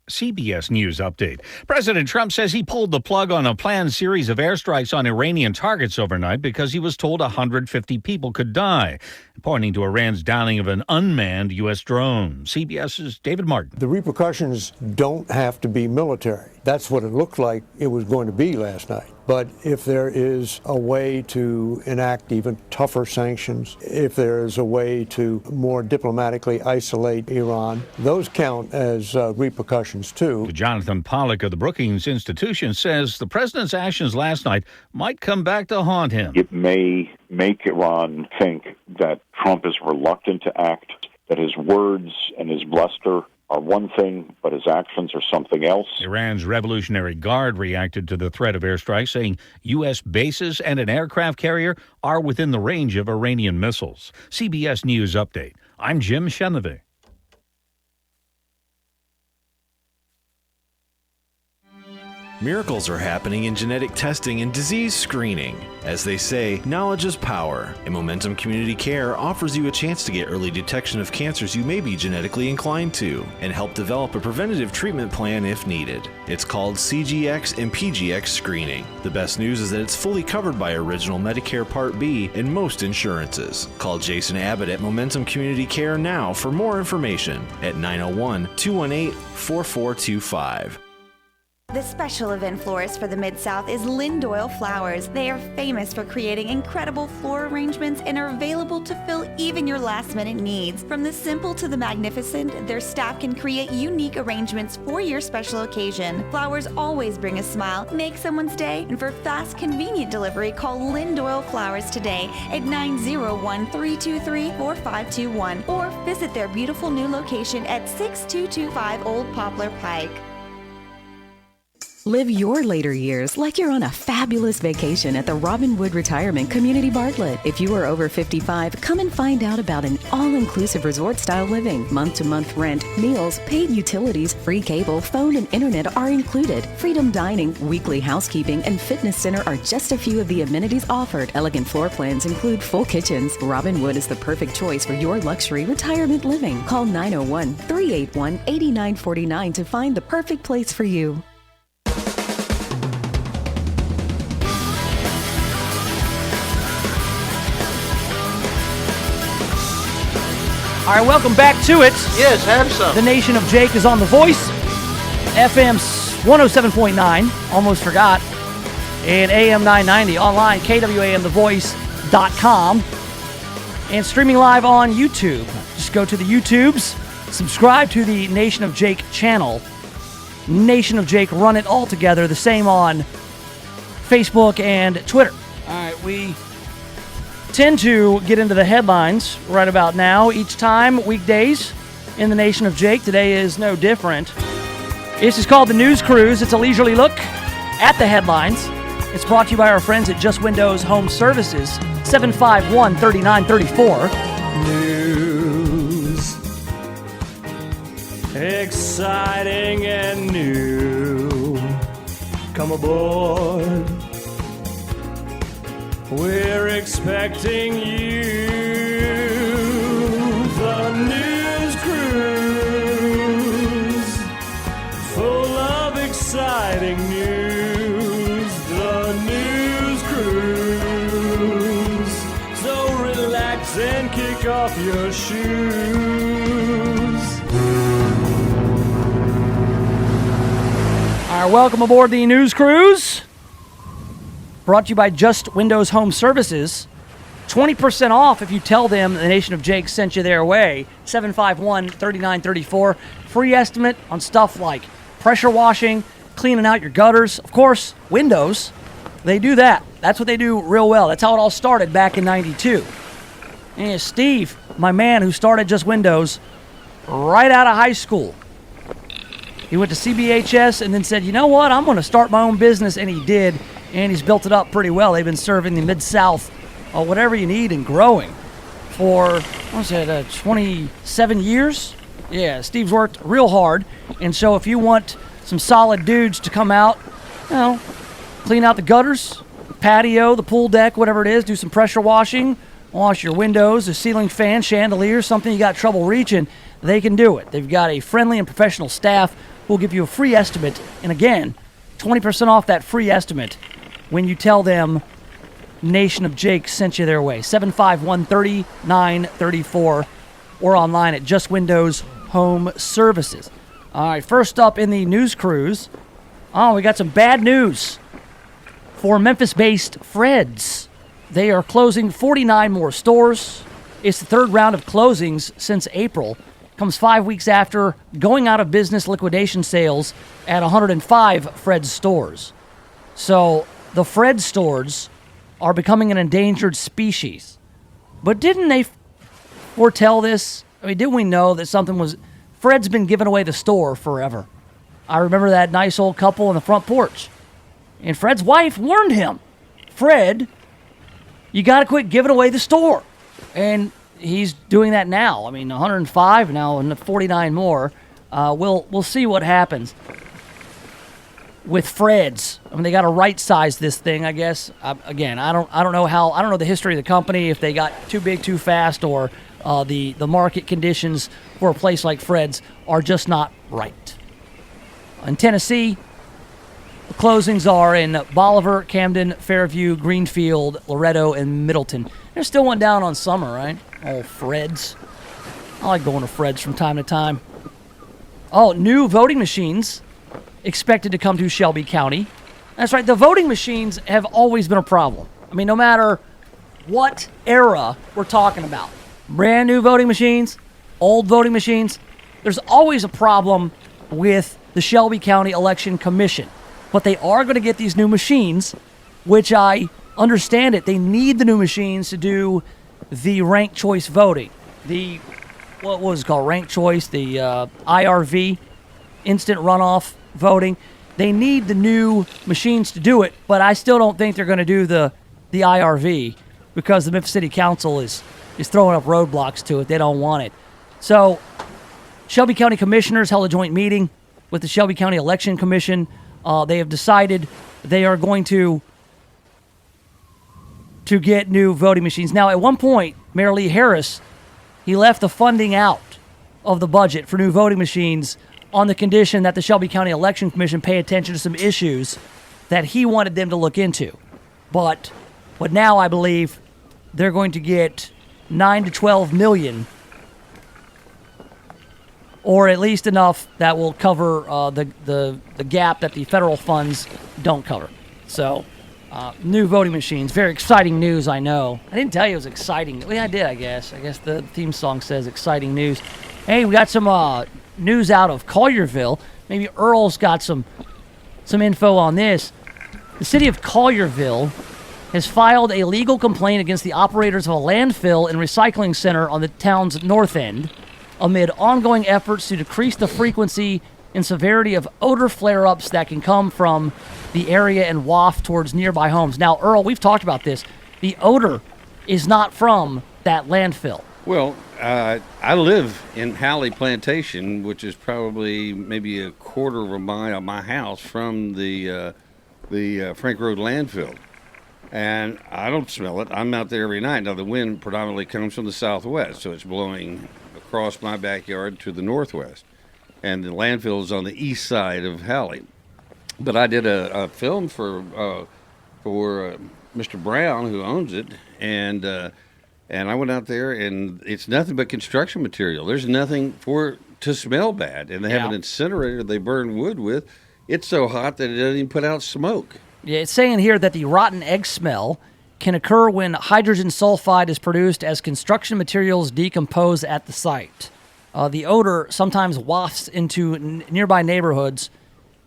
CBS News update. President Trump says he pulled the plug on a planned series of airstrikes on Iranian targets overnight because he was told 150 people could die, pointing to Iran's downing of an unmanned U.S. drone. CBS's David Martin. The repercussions don't have to be military. That's what it looked like it was going to be last night. But if there is a way to enact even tougher sanctions, if there is a way to more diplomatically isolate Iran, those count as repercussions too. Jonathan Pollock of the Brookings Institution says the president's actions last night might come back to haunt him. It may make Iran think that Trump is reluctant to act, that his words and his bluster are one thing, but his actions are something else. Iran's Revolutionary Guard reacted to the threat of airstrikes, saying U.S. bases and an aircraft carrier are within the range of Iranian missiles. CBS News Update. I'm Jim Chenevey. Miracles are happening in genetic testing and disease screening. As they say, knowledge is power, and Momentum Community Care offers you a chance to get early detection of cancers you may be genetically inclined to, and help develop a preventative treatment plan if needed. It's called CGX and PGX screening. The best news is that it's fully covered by Original Medicare Part B and most insurances. Call Jason Abbott at Momentum Community Care now for more information at 901-218-4425. The special event florist for the Mid-South is Lynn Doyle Flowers. They are famous for creating incredible floral arrangements and are available to fill even your last-minute needs. From the simple to the magnificent, their staff can create unique arrangements for your special occasion. Flowers always bring a smile, make someone's day, and for fast, convenient delivery, call Lynn Doyle Flowers today at 901-323-4521 or visit their beautiful new location at 6225 Old Poplar Pike. Live your later years like you're on a fabulous vacation at the Robinwood Retirement Community Bartlett. If you are over 55, come and find out about an all-inclusive resort-style living. Month-to-month rent, meals, paid utilities, free cable, phone, and internet are included. Freedom dining, weekly housekeeping, and fitness center are just a few of the amenities offered. Elegant floor plans include full kitchens. Robinwood is the perfect choice for your luxury retirement living. Call 901-381-8949 to find the perfect place for you. All right, welcome back to it. Yes, have some. The Nation of Jake is on The Voice, FM 107.9, almost forgot, and AM 990, online, KWAMTheVoice.com, and streaming live on YouTube. Just go to the YouTubes, subscribe to the Nation of Jake channel. Nation of Jake, run it all together, the same on Facebook and Twitter. All right, we tend to get into the headlines right about now each time, weekdays in the Nation of Jake. Today is no different. This is called the News Cruise. It's a leisurely look at the headlines. It's brought to you by our friends at Just Windows Home Services, 751-3934. News. Exciting and new. Come aboard. We're expecting you, the news cruise, full of exciting news, the news cruise. So relax and kick off your shoes. All right, welcome aboard the news cruise. Brought to you by Just Windows Home Services. 20% off if you tell them the Nation of Jake sent you their way. 751-3934. Free estimate on stuff like pressure washing, cleaning out your gutters. Of course, windows. They do that. That's what they do real well. That's how it all started back in 92. And Steve, my man who started Just Windows right out of high school. He went to CBHS and then said, you know what, I'm going to start my own business, and he did, and he's built it up pretty well. They've been serving the Mid-South, whatever you need, and growing for, 27 years? Yeah, Steve's worked real hard, and so if you want some solid dudes to come out, clean out the gutters, patio, the pool deck, whatever it is, do some pressure washing, wash your windows, a ceiling fan, chandelier, something you got trouble reaching, they can do it. They've got a friendly and professional staff who will give you a free estimate. And again, 20% off that free estimate when you tell them Nation of Jake sent you their way. 751-3934 or online at Just Windows Home Services. All right, first up in the news cruise, we got some bad news for Memphis-based Fred's. They are closing 49 more stores. It's the third round of closings since April. Comes 5 weeks after going out of business liquidation sales at 105 Fred's stores. So the Fred stores are becoming an endangered species. But didn't they foretell this? I mean, didn't we know that something was... Fred's been giving away the store forever. I remember that nice old couple on the front porch. And Fred's wife warned him, Fred, you got to quit giving away the store. And he's doing that now. I mean, 105 now and 49 more. We'll see what happens with Fred's. I mean, they got to right-size this thing, I guess. Again, I don't know the history of the company, if they got too big too fast, or the market conditions for a place like Fred's are just not right. In Tennessee, the closings are in Bolivar, Camden, Fairview, Greenfield, Loretto, and Middleton. There's still one down on Summer, right? Oh, Fred's. I like going to Fred's from time to time. Oh, new voting machines expected to come to Shelby County. That's right, the voting machines have always been a problem. I mean, no matter what era we're talking about, brand new voting machines, old voting machines, there's always a problem with the Shelby County Election Commission. But they are going to get these new machines, which I understand it. They need the new machines to do the ranked choice voting. What was it called? Ranked choice, the IRV, instant runoff voting. They need the new machines to do it, but I still don't think they're going to do the IRV because the Memphis City Council is throwing up roadblocks to it. They don't want it. So Shelby County Commissioners held a joint meeting with the Shelby County Election Commission. They have decided they are going to get new voting machines. Now, at one point, Mayor Lee Harris, he left the funding out of the budget for new voting machines on the condition that the Shelby County Election Commission pay attention to some issues that he wanted them to look into. But now I believe they're going to get $9 to $12 million, or at least enough that will cover the gap that the federal funds don't cover. So, new voting machines. Very exciting news, I know. I didn't tell you it was exciting. Well, yeah, I did, I guess. I guess the theme song says exciting news. Hey, we got some news out of Collierville. Maybe Earl's got some info on this. The city of Collierville has filed a legal complaint against the operators of a landfill and recycling center on the town's north end amid ongoing efforts to decrease the frequency and severity of odor flare-ups that can come from the area and waft towards nearby homes. Now, Earl, we've talked about this. The odor is not from that landfill. Well, I live in Halley Plantation, which is probably maybe a quarter of a mile of my house from the Frank Road landfill. And I don't smell it. I'm out there every night. Now, the wind predominantly comes from the southwest, so it's blowing across my backyard to the northwest. And the landfill is on the east side of Halley. But I did a film for Mr. Brown, who owns it, and I went out there, and it's nothing but construction material. There's nothing for it to smell bad. And they have an incinerator they burn wood with. It's so hot that it doesn't even put out smoke. Yeah, it's saying here that the rotten egg smell can occur when hydrogen sulfide is produced as construction materials decompose at the site. The odor sometimes wafts into nearby neighborhoods,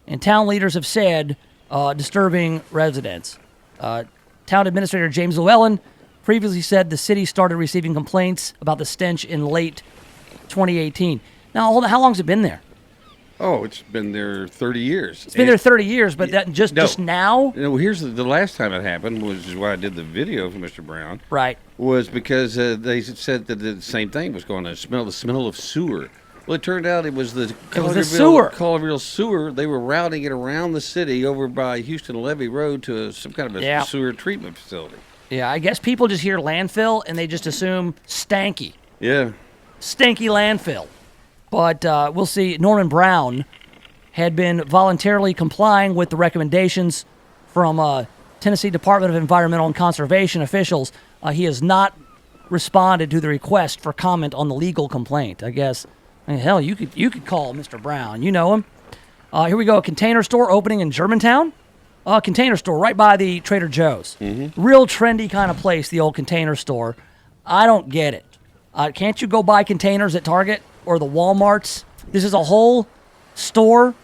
and town leaders have said disturbing residents. Town Administrator James Llewellyn previously said the city started receiving complaints about the stench in late 2018. Now, hold on, how long has it been there? Oh, it's been there 30 years. It's been there 30 years, but that just now? No, here's the last time it happened, which is why I did the video for Mr. Brown. Right. Was because they said that the same thing was going on. The smell of sewer. Well, it turned out it was the Collierville sewer. They were routing it around the city over by Houston Levee Road to some kind of a sewer treatment facility. Yeah, I guess people just hear landfill and they just assume stanky. Yeah. Stanky landfill. But we'll see. Norman Brown had been voluntarily complying with the recommendations from Tennessee Department of Environmental and Conservation officials. He has not responded to the request for comment on the legal complaint. I guess, hell, you could call Mr. Brown. You know him. Here we go. A Container Store opening in Germantown. Container Store right by the Trader Joe's. Mm-hmm. Real trendy kind of place, the old Container Store. I don't get it. Can't you go buy containers at Target or the Walmarts? This is a whole store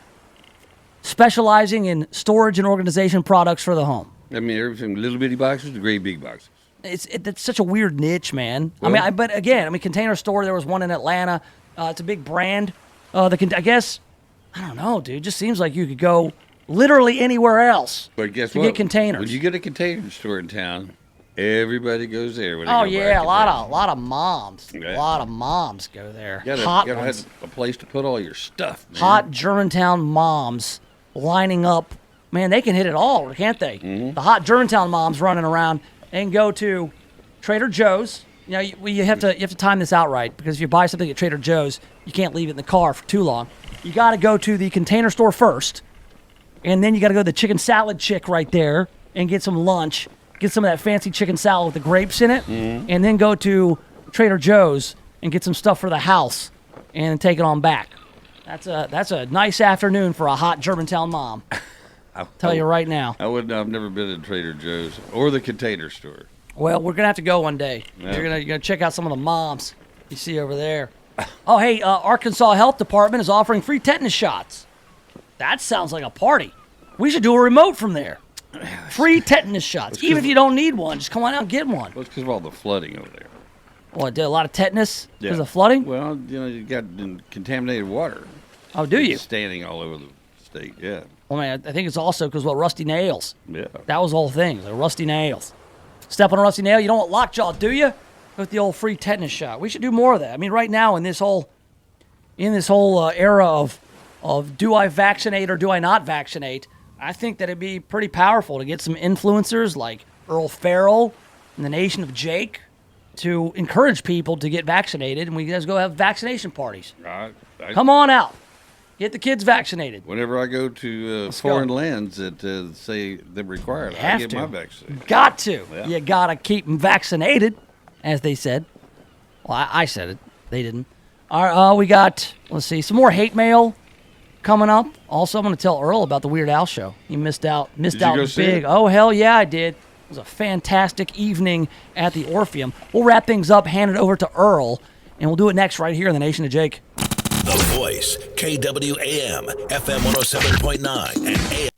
specializing in storage and organization products for the home. I mean, everything from little bitty boxes to great big boxes. It's such a weird niche, man. Well, But again, Container Store, there was one in Atlanta. It's a big brand. I guess, I don't know, dude. It just seems like you could go literally anywhere else But guess to what? get containers. When you get a container store in town, everybody goes there. When they Oh, go buy yeah, a a lot of moms. Yeah. A lot of moms go there. You gotta have a place to put all your stuff, man. Hot Germantown moms lining up. Man, they can hit it all, can't they? Mm-hmm. The hot Germantown moms running around and go to Trader Joe's. You know, you have to time this out right, because if you buy something at Trader Joe's, you can't leave it in the car for too long. You got to go to the Container Store first, and then you got to go to the chicken salad chick right there and get some lunch. Get some of that fancy chicken salad with the grapes in it, and then go to Trader Joe's and get some stuff for the house and take it on back. That's a nice afternoon for a hot Germantown mom. I'll tell you right now. I've never been to Trader Joe's or the Container Store. Well, we're gonna have to go one day. Yeah. You're gonna check out some of the moms you see over there. Oh, hey, Arkansas Health Department is offering free tetanus shots. That sounds like a party. We should do a remote from there. Free tetanus shots. Even if you don't need one, just come on out and get one. Well, it's because of all the flooding over there. What, did a lot of tetanus because of flooding? Well, you got contaminated water. Oh, do you? It's standing all over the state, yeah. Well, man, I think it's also because, rusty nails. Yeah. That was the whole thing, the rusty nails. Step on a rusty nail, you don't want lockjaw, do you? With the old free tetanus shot. We should do more of that. I mean, right now in this whole era of do I vaccinate or do I not vaccinate, I think that it'd be pretty powerful to get some influencers like Earl Farrell and the Nation of Jake to encourage people to get vaccinated, and we guys go have vaccination parties. Come on out. Get the kids vaccinated. Whenever I go to foreign lands that say they require it, I get my vaccine. Got to. Yeah. You got to keep them vaccinated, as they said. Well, I said it. They didn't. All right, we got, let's see, some more hate mail coming up. Also, I'm going to tell Earl about the Weird Al show. You missed out Did you go see big. it? Oh, hell yeah, I did. It was a fantastic evening at the Orpheum. We'll wrap things up, hand it over to Earl, and we'll do it next right here in the Nation of Jake. The Voice, KWAM, FM 107.9, and AM.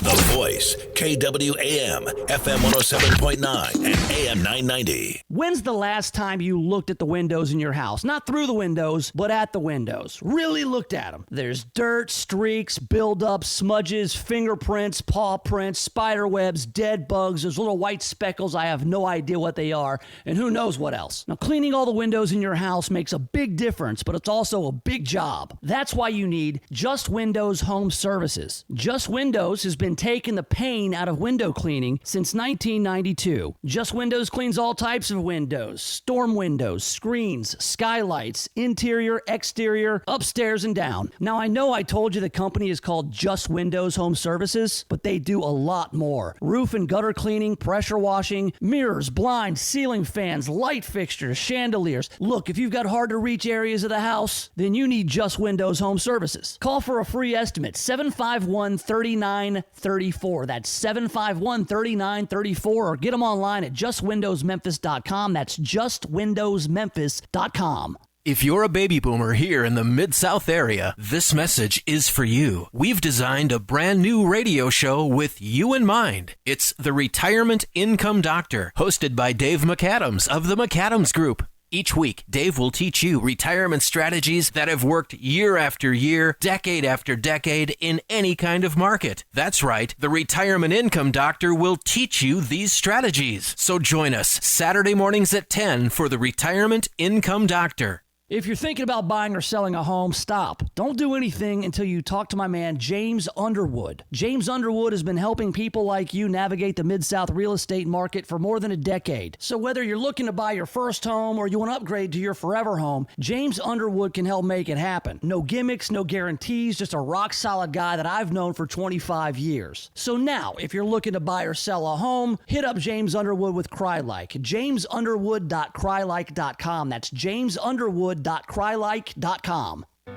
The Voice, KWAM, FM 107.9, and AM 990. When's the last time you looked at the windows in your house? Not through the windows, but at the windows. Really looked at them. There's dirt, streaks, buildup, smudges, fingerprints, paw prints, spider webs, dead bugs. There's little white speckles. I have no idea what they are, and who knows what else. Now, cleaning all the windows in your house makes a big difference, but it's also a big job. That's why you need Just Windows Home Services. Just Windows has been been taking the pain out of window cleaning since 1992. Just Windows cleans all types of windows, storm windows, screens, skylights, interior, exterior, upstairs and down. Now, I know I told you the company is called Just Windows Home Services, but they do a lot more. Roof and gutter cleaning, pressure washing, mirrors, blinds, ceiling fans, light fixtures, chandeliers. Look, if you've got hard to reach areas of the house, then you need Just Windows Home Services. Call for a free estimate, 751-3934. That's 751-3934, or get them online at justwindowsmemphis.com. That's justwindowsmemphis.com. If you're a baby boomer here in the Mid-South area, this message is for you. We've designed a brand new radio show with you in mind. It's The Retirement Income Doctor, hosted by Dave McAdams of the McAdams Group. Each week, Dave will teach you retirement strategies that have worked year after year, decade after decade, in any kind of market. That's right, the Retirement Income Doctor will teach you these strategies. So join us Saturday mornings at 10 for the Retirement Income Doctor. If you're thinking about buying or selling a home, stop. Don't do anything until you talk to my man, James Underwood. James Underwood has been helping people like you navigate the Mid-South real estate market for more than a decade. So whether you're looking to buy your first home or you want to upgrade to your forever home, James Underwood can help make it happen. No gimmicks, no guarantees, just a rock-solid guy that I've known for 25 years. So now, if you're looking to buy or sell a home, hit up James Underwood with CryLike. JamesUnderwood.crylike.com. That's JamesUnderwood.crylike.com.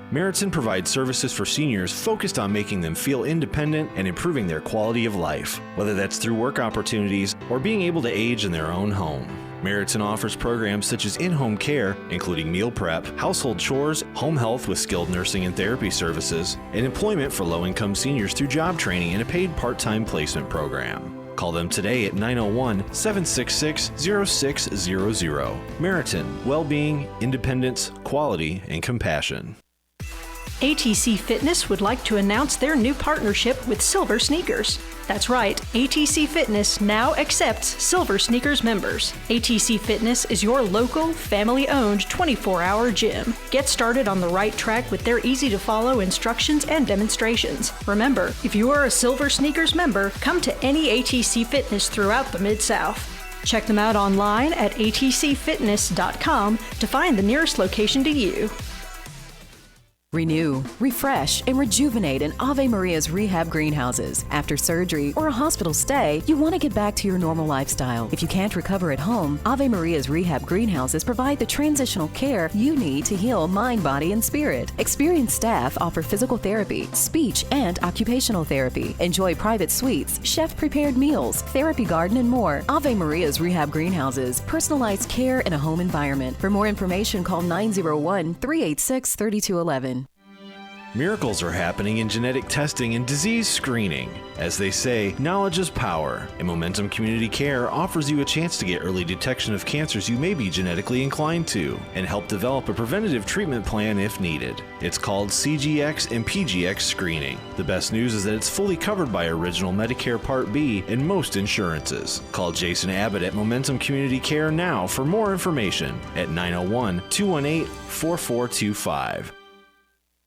Meriton provides services for seniors focused on making them feel independent and improving their quality of life, whether that's through work opportunities or being able to age in their own home. Meriton offers programs such as in-home care, including meal prep, household chores, home health with skilled nursing and therapy services, and employment for low-income seniors through job training and a paid part-time placement program. Call them today at 901-766-0600. Meriton, well-being, independence, quality, and compassion. ATC Fitness would like to announce their new partnership with Silver Sneakers. That's right, ATC Fitness now accepts Silver Sneakers members. ATC Fitness is your local, family-owned 24-hour gym. Get started on the right track with their easy-to-follow instructions and demonstrations. Remember, if you are a Silver Sneakers member, come to any ATC Fitness throughout the Mid-South. Check them out online at atcfitness.com to find the nearest location to you. Renew, refresh, and rejuvenate in Ave Maria's rehab greenhouses. After surgery or a hospital stay, you want to get back to your normal lifestyle. If you can't recover at home, Ave Maria's rehab greenhouses provide the transitional care you need to heal mind, body, and spirit. Experienced staff offer physical therapy, speech, and occupational therapy. Enjoy private suites, chef-prepared meals, therapy garden, and more. Ave Maria's rehab greenhouses, personalized care in a home environment. For more information, call 901-386-3211. Miracles are happening in genetic testing and disease screening. As they say, knowledge is power, and Momentum Community Care offers you a chance to get early detection of cancers you may be genetically inclined to, and help develop a preventative treatment plan if needed. It's called CGX and PGX screening. The best news is that it's fully covered by Original Medicare Part B and most insurances. Call Jason Abbott at Momentum Community Care now for more information at 901-218-4425.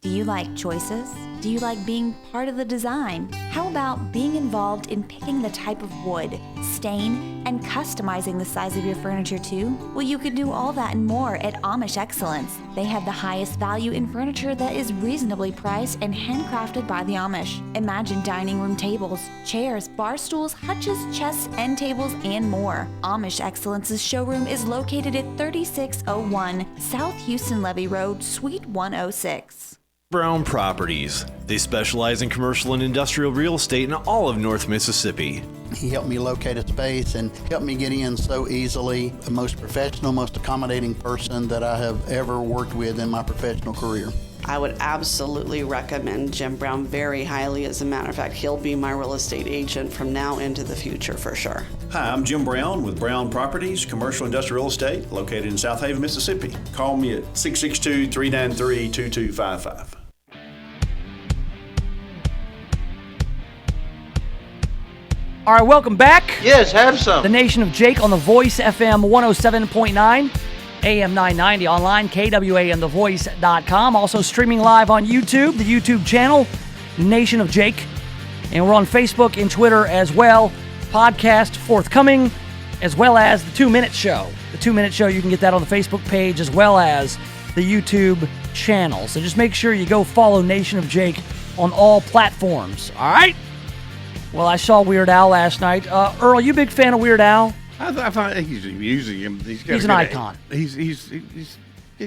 Do you like choices? Do you like being part of the design? How about being involved in picking the type of wood, stain, and customizing the size of your furniture too? Well, you can do all that and more at Amish Excellence. They have the highest value in furniture that is reasonably priced and handcrafted by the Amish. Imagine dining room tables, chairs, bar stools, hutches, chests, end tables, and more. Amish Excellence's showroom is located at 3601 South Houston Levee Road, Suite 106. Brown Properties. They specialize in commercial and industrial real estate in all of North Mississippi. He helped me locate a space and helped me get in so easily. The most professional, most accommodating person that I have ever worked with in my professional career. I would absolutely recommend Jim Brown very highly. As a matter of fact, he'll be my real estate agent from now into the future for sure. Hi, I'm Jim Brown with Brown Properties, commercial industrial real estate located in South Haven, Mississippi. Call me at 662-393-2255. All right, welcome back. Yes, have some. The Nation of Jake on the Voice FM 107.9, AM 990, online, KWAMthevoice.com. Also streaming live on YouTube, the YouTube channel, Nation of Jake. And we're on Facebook and Twitter as well. Podcast forthcoming, as well as the 2-Minute Show. The 2-Minute Show, you can get that on the Facebook page as well as the YouTube channel. So just make sure you go follow Nation of Jake on all platforms. All right? Well, I saw Weird Al last night. Earl, you a big fan of Weird Al? I find he's using him. He's an icon. He's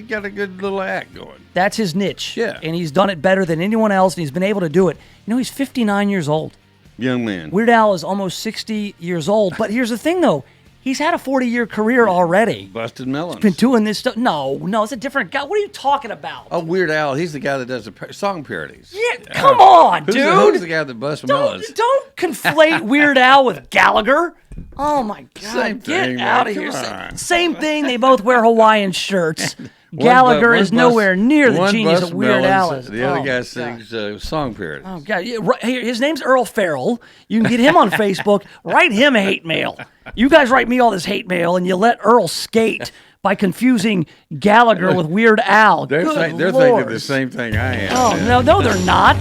got a good little act going. That's his niche. Yeah. And he's done it better than anyone else, and he's been able to do it. You know, he's 59 years old. Young man. Weird Al is almost 60 years old. But here's the thing, though. He's had a 40-year career already. Busted melons. He's been doing this stuff. No, it's a different guy. What are you talking about? Oh, Weird Al. He's the guy that does the song parodies. Yeah, come on, dude. Who's the guy that busts melons? Don't conflate Weird Al with Gallagher. Oh, my God. Same Get thing, out man. of here. Come on. Same thing. They both wear Hawaiian shirts. Gallagher is nowhere near the genius of Weird Al is. The other guy sings song parodies. Oh, God. Yeah, right, his name's Earl Farrell. You can get him on Facebook. Write him a hate mail. You guys write me all this hate mail, and you let Earl skate by confusing Gallagher with Weird Al. They're thinking the same thing I am. Oh, no, they're not.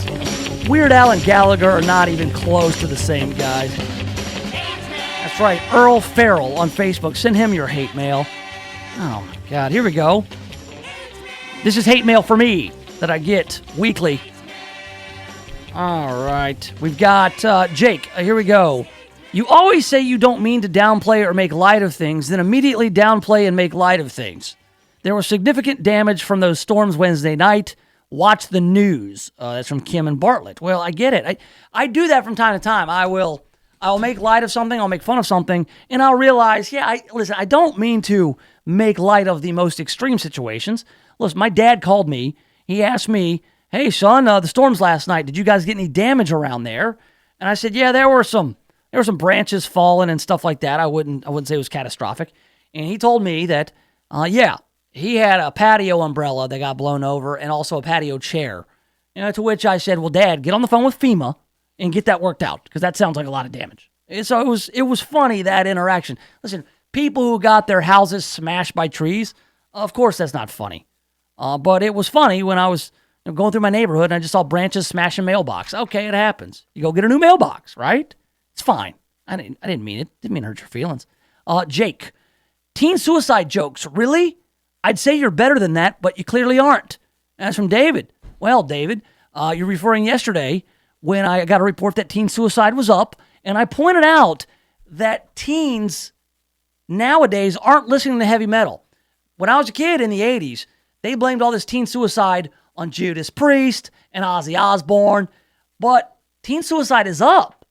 Weird Al and Gallagher are not even close to the same guys. That's right, Earl Farrell on Facebook. Send him your hate mail. Oh, my God. Here we go. This is hate mail for me that I get weekly. All right. We've got Jake. Here we go. You always say you don't mean to downplay or make light of things, then immediately downplay and make light of things. There was significant damage from those storms Wednesday night. Watch the news. That's from Kim and Bartlett. Well, I get it. I do that from time to time. I'll make light of something. I'll make fun of something. And I'll realize, listen, I don't mean to make light of the most extreme situations. Listen, my dad called me. He asked me, hey, son, the storms last night, did you guys get any damage around there? And I said, yeah, there were some branches falling and stuff like that. I wouldn't say it was catastrophic. And he told me that, he had a patio umbrella that got blown over and also a patio chair. To which I said, well, Dad, get on the phone with FEMA and get that worked out because that sounds like a lot of damage. And so it was funny, that interaction. Listen, people who got their houses smashed by trees, of course that's not funny. But it was funny when I was going through my neighborhood and I just saw branches smash a mailbox. Okay, it happens. You go get a new mailbox, right? It's fine. I didn't mean it. Didn't mean to hurt your feelings. Jake, teen suicide jokes, really? I'd say you're better than that, but you clearly aren't. That's from David. Well, David, you're referring yesterday when I got a report that teen suicide was up, and I pointed out that teens nowadays aren't listening to heavy metal. When I was a kid in the 80s, they blamed all this teen suicide on Judas Priest and Ozzy Osbourne, but teen suicide is up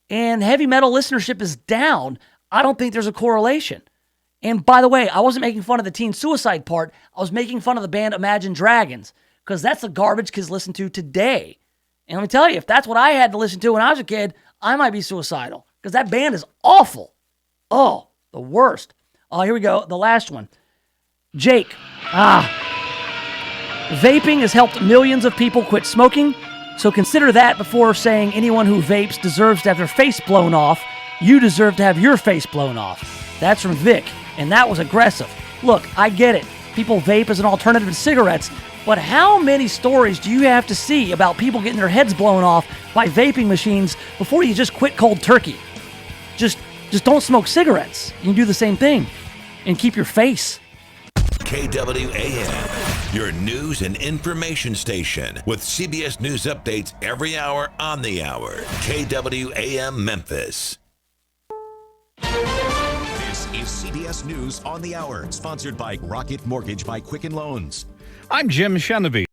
and heavy metal listenership is down. I don't think there's a correlation. And by the way, I wasn't making fun of the teen suicide part. I was making fun of the band Imagine Dragons because that's the garbage kids listen to today. And let me tell you, if that's what I had to listen to when I was a kid, I might be suicidal because that band is awful. Oh, the worst. Here we go. The last one. Jake. Vaping has helped millions of people quit smoking, so consider that before saying anyone who vapes deserves to have their face blown off. You deserve to have your face blown off. That's from Vic, and that was aggressive. Look, I get it. People vape as an alternative to cigarettes, but how many stories do you have to see about people getting their heads blown off by vaping machines before you just quit cold turkey? Just don't smoke cigarettes. You can do the same thing and keep your face. KWAM, your news and information station with CBS News updates every hour on the hour. KWAM Memphis. This is CBS News on the Hour, sponsored by Rocket Mortgage by Quicken Loans. I'm Jim Shenevey.